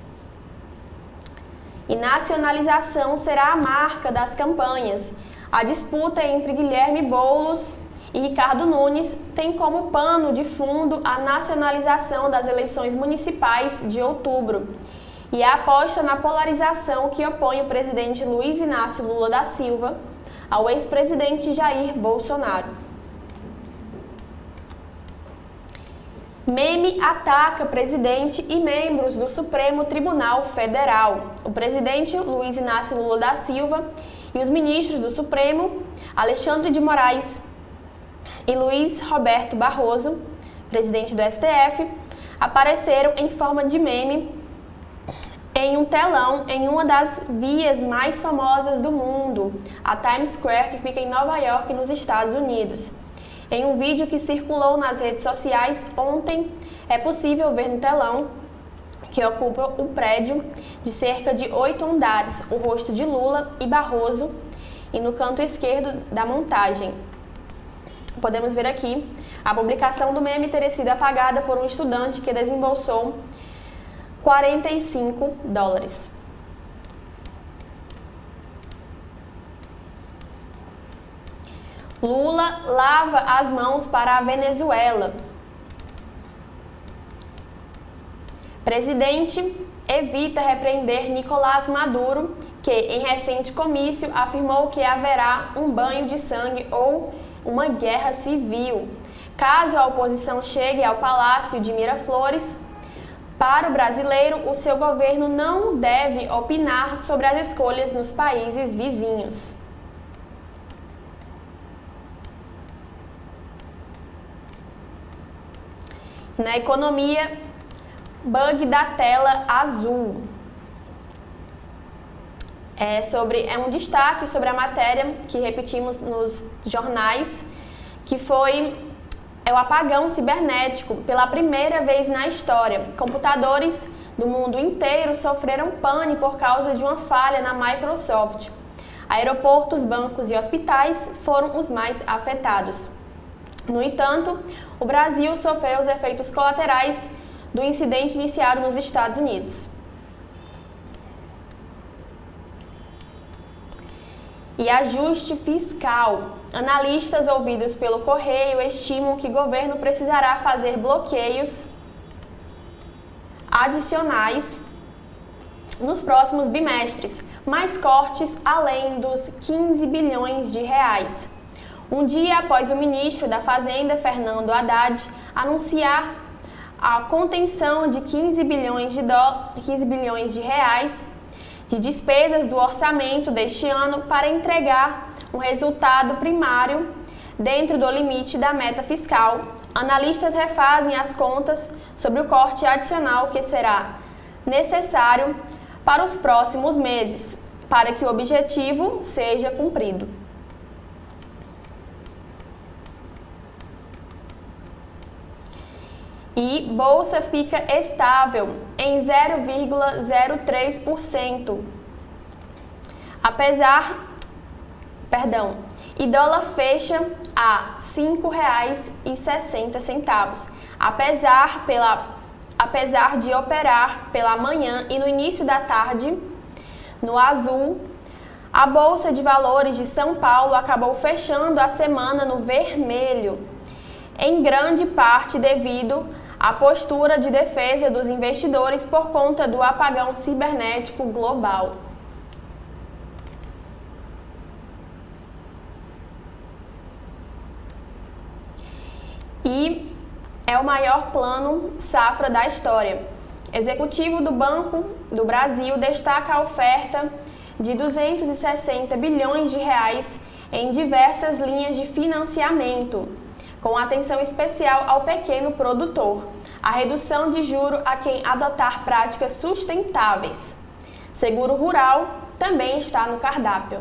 E nacionalização será a marca das campanhas. A disputa entre Guilherme Boulos e Ricardo Nunes tem como pano de fundo a nacionalização das eleições municipais de outubro e a aposta na polarização que opõe o presidente Luiz Inácio Lula da Silva ao ex-presidente Jair Bolsonaro. Meme ataca presidente e membros do Supremo Tribunal Federal. O presidente Luiz Inácio Lula da Silva e os ministros do Supremo, Alexandre de Moraes e Luiz Roberto Barroso, presidente do STF, apareceram em forma de meme em um telão em uma das vias mais famosas do mundo, a Times Square, que fica em Nova York, nos Estados Unidos. Em um vídeo que circulou nas redes sociais ontem, é possível ver no telão, que ocupa um prédio de cerca de 8 andares, o rosto de Lula e Barroso, e no canto esquerdo da montagem. Podemos ver aqui a publicação do meme ter sido apagada por um estudante que desembolsou $45. Lula lava as mãos para a Venezuela. Presidente evita repreender Nicolás Maduro, que em recente comício afirmou que haverá um banho de sangue ou uma guerra civil, caso a oposição chegue ao Palácio de Miraflores. Para o brasileiro, o seu governo não deve opinar sobre as escolhas nos países vizinhos. Na economia, bug da tela azul. É um destaque sobre a matéria que repetimos nos jornais, que foi o apagão cibernético. Pela primeira vez na história, computadores do mundo inteiro sofreram pane por causa de uma falha na Microsoft. Aeroportos, bancos e hospitais foram os mais afetados. No entanto, o Brasil sofreu os efeitos colaterais do incidente iniciado nos Estados Unidos. E ajuste fiscal. Analistas ouvidos pelo Correio estimam que o governo precisará fazer bloqueios adicionais nos próximos bimestres, mais cortes além dos 15 bilhões de reais. Um dia após o ministro da Fazenda, Fernando Haddad, anunciar a contenção de 15 bilhões de reais de despesas do orçamento deste ano para entregar um resultado primário dentro do limite da meta fiscal, analistas refazem as contas sobre o corte adicional que será necessário para os próximos meses, para que o objetivo seja cumprido. E bolsa fica estável em 0,03%. e dólar fecha a R$ 5,60, apesar de operar pela manhã e no início da tarde no azul. A Bolsa de Valores de São Paulo acabou fechando a semana no vermelho, em grande parte devido à postura de defesa dos investidores por conta do apagão cibernético global. E é o maior plano safra da história. Executivo do Banco do Brasil destaca a oferta de 260 bilhões de reais em diversas linhas de financiamento, com atenção especial ao pequeno produtor, a redução de juro a quem adotar práticas sustentáveis. Seguro rural também está no cardápio.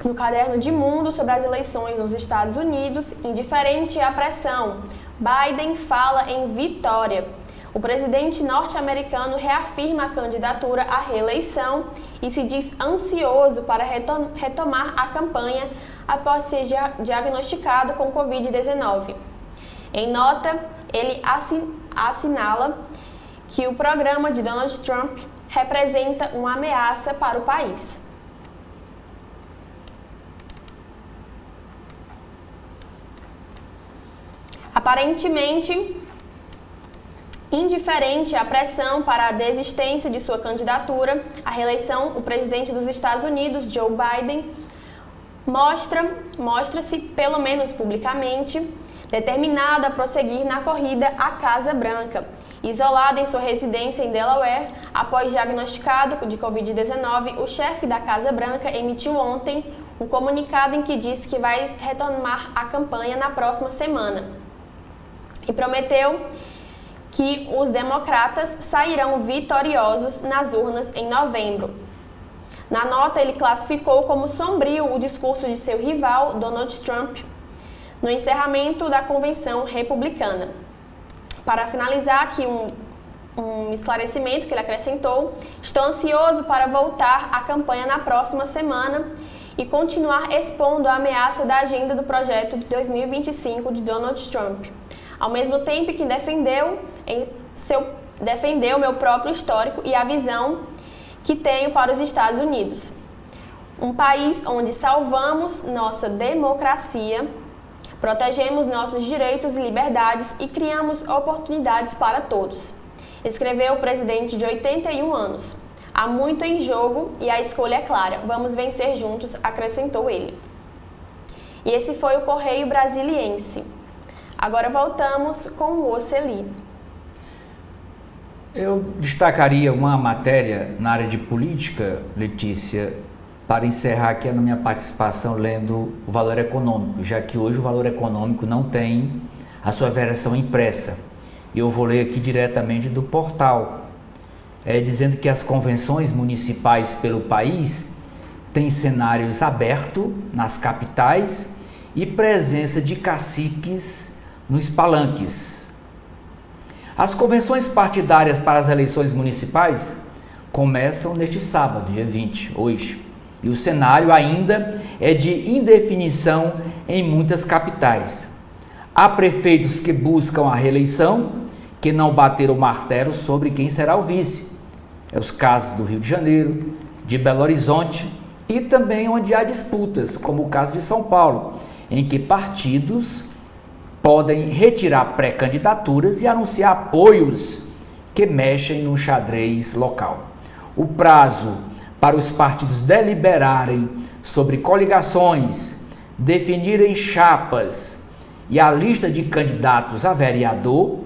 No caderno de mundo sobre as eleições nos Estados Unidos, indiferente à pressão, Biden fala em vitória. O presidente norte-americano reafirma a candidatura à reeleição e se diz ansioso para retomar a campanha após ser diagnosticado com Covid-19. Em nota, ele assinala que o programa de Donald Trump representa uma ameaça para o país. Aparentemente, indiferente à pressão para a desistência de sua candidatura à reeleição, o presidente dos Estados Unidos, Joe Biden, mostra-se, pelo menos publicamente, determinado a prosseguir na corrida à Casa Branca. Isolado em sua residência em Delaware, após diagnosticado de Covid-19, o chefe da Casa Branca emitiu ontem um comunicado em que disse que vai retomar a campanha na próxima semana e prometeu que os democratas sairão vitoriosos nas urnas em novembro. Na nota, ele classificou como sombrio o discurso de seu rival, Donald Trump, no encerramento da convenção republicana. Para finalizar aqui um esclarecimento que ele acrescentou: estou ansioso para voltar à campanha na próxima semana e continuar expondo a ameaça da agenda do projeto de 2025 de Donald Trump, ao mesmo tempo que defendeu meu próprio histórico e a visão que tenho para os Estados Unidos. Um país onde salvamos nossa democracia, protegemos nossos direitos e liberdades e criamos oportunidades para todos, escreveu o presidente de 81 anos. Há muito em jogo e a escolha é clara. Vamos vencer juntos, acrescentou ele. E esse foi o Correio Brasiliense. Agora voltamos com o Oceli. Eu destacaria uma matéria na área de política, Letícia, para encerrar aqui a minha participação lendo o Valor Econômico, já que hoje o Valor Econômico não tem a sua versão impressa. Eu vou ler aqui diretamente do portal, dizendo que as convenções municipais pelo país têm cenários abertos nas capitais e presença de caciques nos palanques. As convenções partidárias para as eleições municipais começam neste sábado, dia 20, hoje. E o cenário ainda é de indefinição em muitas capitais. Há prefeitos que buscam a reeleição, que não bateram o martelo sobre quem será o vice. É os casos do Rio de Janeiro, de Belo Horizonte e também onde há disputas, como o caso de São Paulo, em que partidos podem retirar pré-candidaturas e anunciar apoios que mexem no xadrez local. O prazo para os partidos deliberarem sobre coligações, definirem chapas e a lista de candidatos a vereador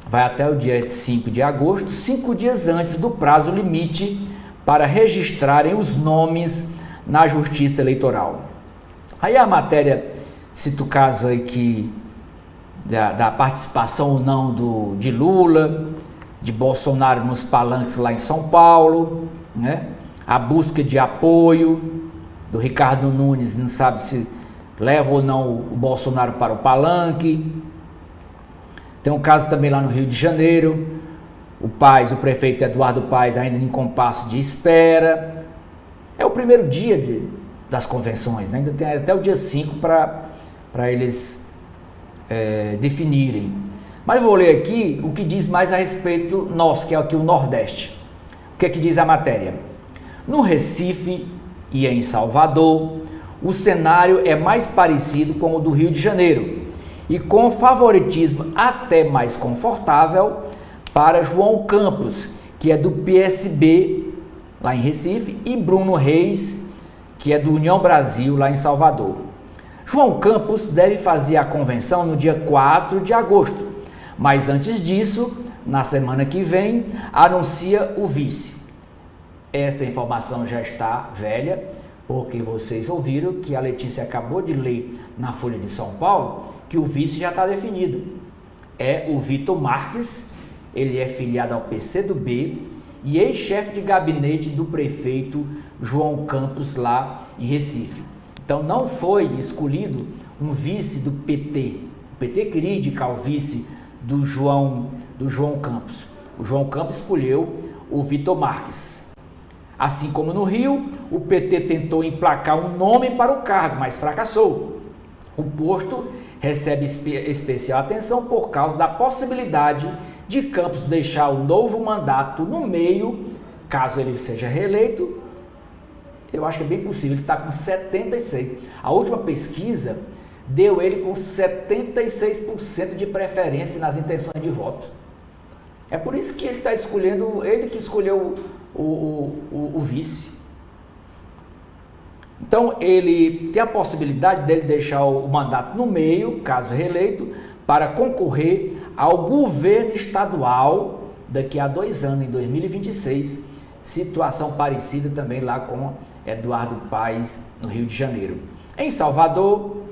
vai até o dia 5 de agosto, 5 dias antes do prazo limite para registrarem os nomes na Justiça Eleitoral. Aí a matéria cita o caso aí da participação ou não de Lula, de Bolsonaro nos palanques lá em São Paulo, né? A busca de apoio do Ricardo Nunes, não sabe se leva ou não o Bolsonaro para o palanque. Tem um caso também lá no Rio de Janeiro, o prefeito Eduardo Paes ainda em compasso de espera. É o primeiro dia das convenções, né? Ainda tem até o dia 5 para eles definirem. Mas vou ler aqui o que diz mais a respeito nosso, que é aqui o Nordeste. O que é que diz a matéria? No Recife e em Salvador, o cenário é mais parecido com o do Rio de Janeiro e com favoritismo até mais confortável para João Campos, que é do PSB lá em Recife, e Bruno Reis, que é do União Brasil lá em Salvador. João Campos deve fazer a convenção no dia 4 de agosto, mas antes disso, na semana que vem, anuncia o vice. Essa informação já está velha, porque vocês ouviram que a Letícia acabou de ler na Folha de São Paulo que o vice já está definido. É o Vitor Marques, ele é filiado ao PCdoB e ex-chefe de gabinete do prefeito João Campos lá em Recife. Então não foi escolhido um vice do PT. O PT queria indicar o vice do João Campos. O João Campos escolheu o Vitor Marques. Assim como no Rio, o PT tentou emplacar um nome para o cargo, mas fracassou. O posto recebe especial atenção por causa da possibilidade de Campos deixar o novo mandato no meio, caso ele seja reeleito. Eu acho que é bem possível, ele está com 76. A última pesquisa deu ele com 76% de preferência nas intenções de voto. É por isso que ele está escolhendo, ele que escolheu o vice. Então, ele tem a possibilidade dele deixar o mandato no meio, caso reeleito, para concorrer ao governo estadual daqui a 2 anos, em 2026. Situação parecida também lá com Eduardo Paes, no Rio de Janeiro. Em Salvador,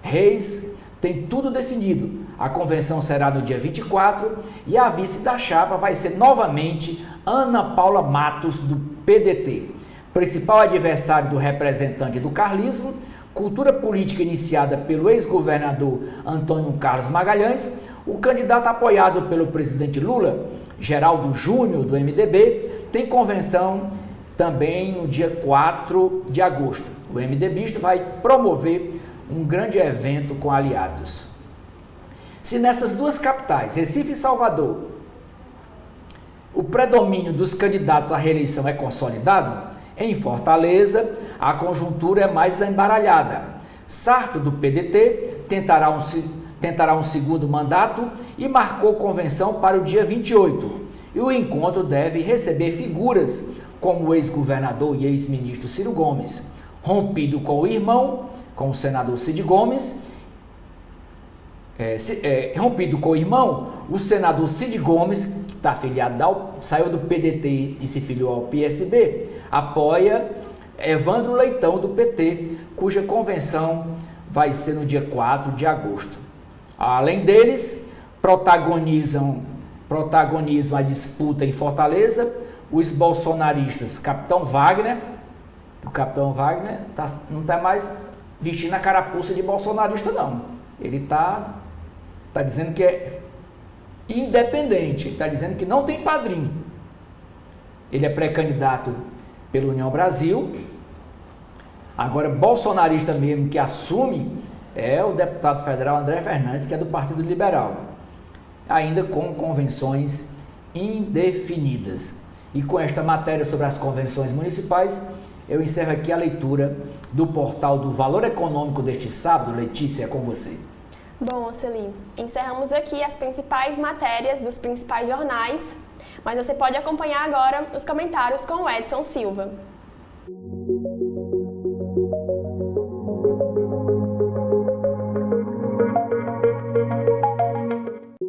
Reis tem tudo definido. A convenção será no dia 24 e a vice da chapa vai ser novamente Ana Paula Matos, do PDT. Principal adversário do representante do carlismo, cultura política iniciada pelo ex-governador Antônio Carlos Magalhães, o candidato apoiado pelo presidente Lula, Geraldo Júnior, do MDB, tem convenção também no dia 4 de agosto. O MDBista vai promover um grande evento com aliados. Se nessas duas capitais, Recife e Salvador, o predomínio dos candidatos à reeleição é consolidado, em Fortaleza a conjuntura é mais embaralhada. Sarto, do PDT, tentará um segundo mandato e marcou convenção para o dia 28. E o encontro deve receber figuras como o ex-governador e ex-ministro Ciro Gomes, rompido com o irmão, com o senador Cid Gomes. Rompido com o irmão, o senador Cid Gomes, que está afiliado saiu do PDT e se filiou ao PSB, apoia Evandro Leitão, do PT, cuja convenção vai ser no dia 4 de agosto. Além deles, protagonizam a disputa em Fortaleza os bolsonaristas Capitão Wagner. O Capitão Wagner não está mais vestindo a carapuça de bolsonarista, não. Ele está dizendo que é independente, ele está dizendo que não tem padrinho. Ele é pré-candidato pela União Brasil. Agora, bolsonarista mesmo que assume é o deputado federal André Fernandes, que é do Partido Liberal, ainda com convenções indefinidas. E com esta matéria sobre as convenções municipais, eu encerro aqui a leitura do portal do Valor Econômico deste sábado. Letícia, é com você. Bom, Oceli, encerramos aqui as principais matérias dos principais jornais, mas você pode acompanhar agora os comentários com o Edson Silva.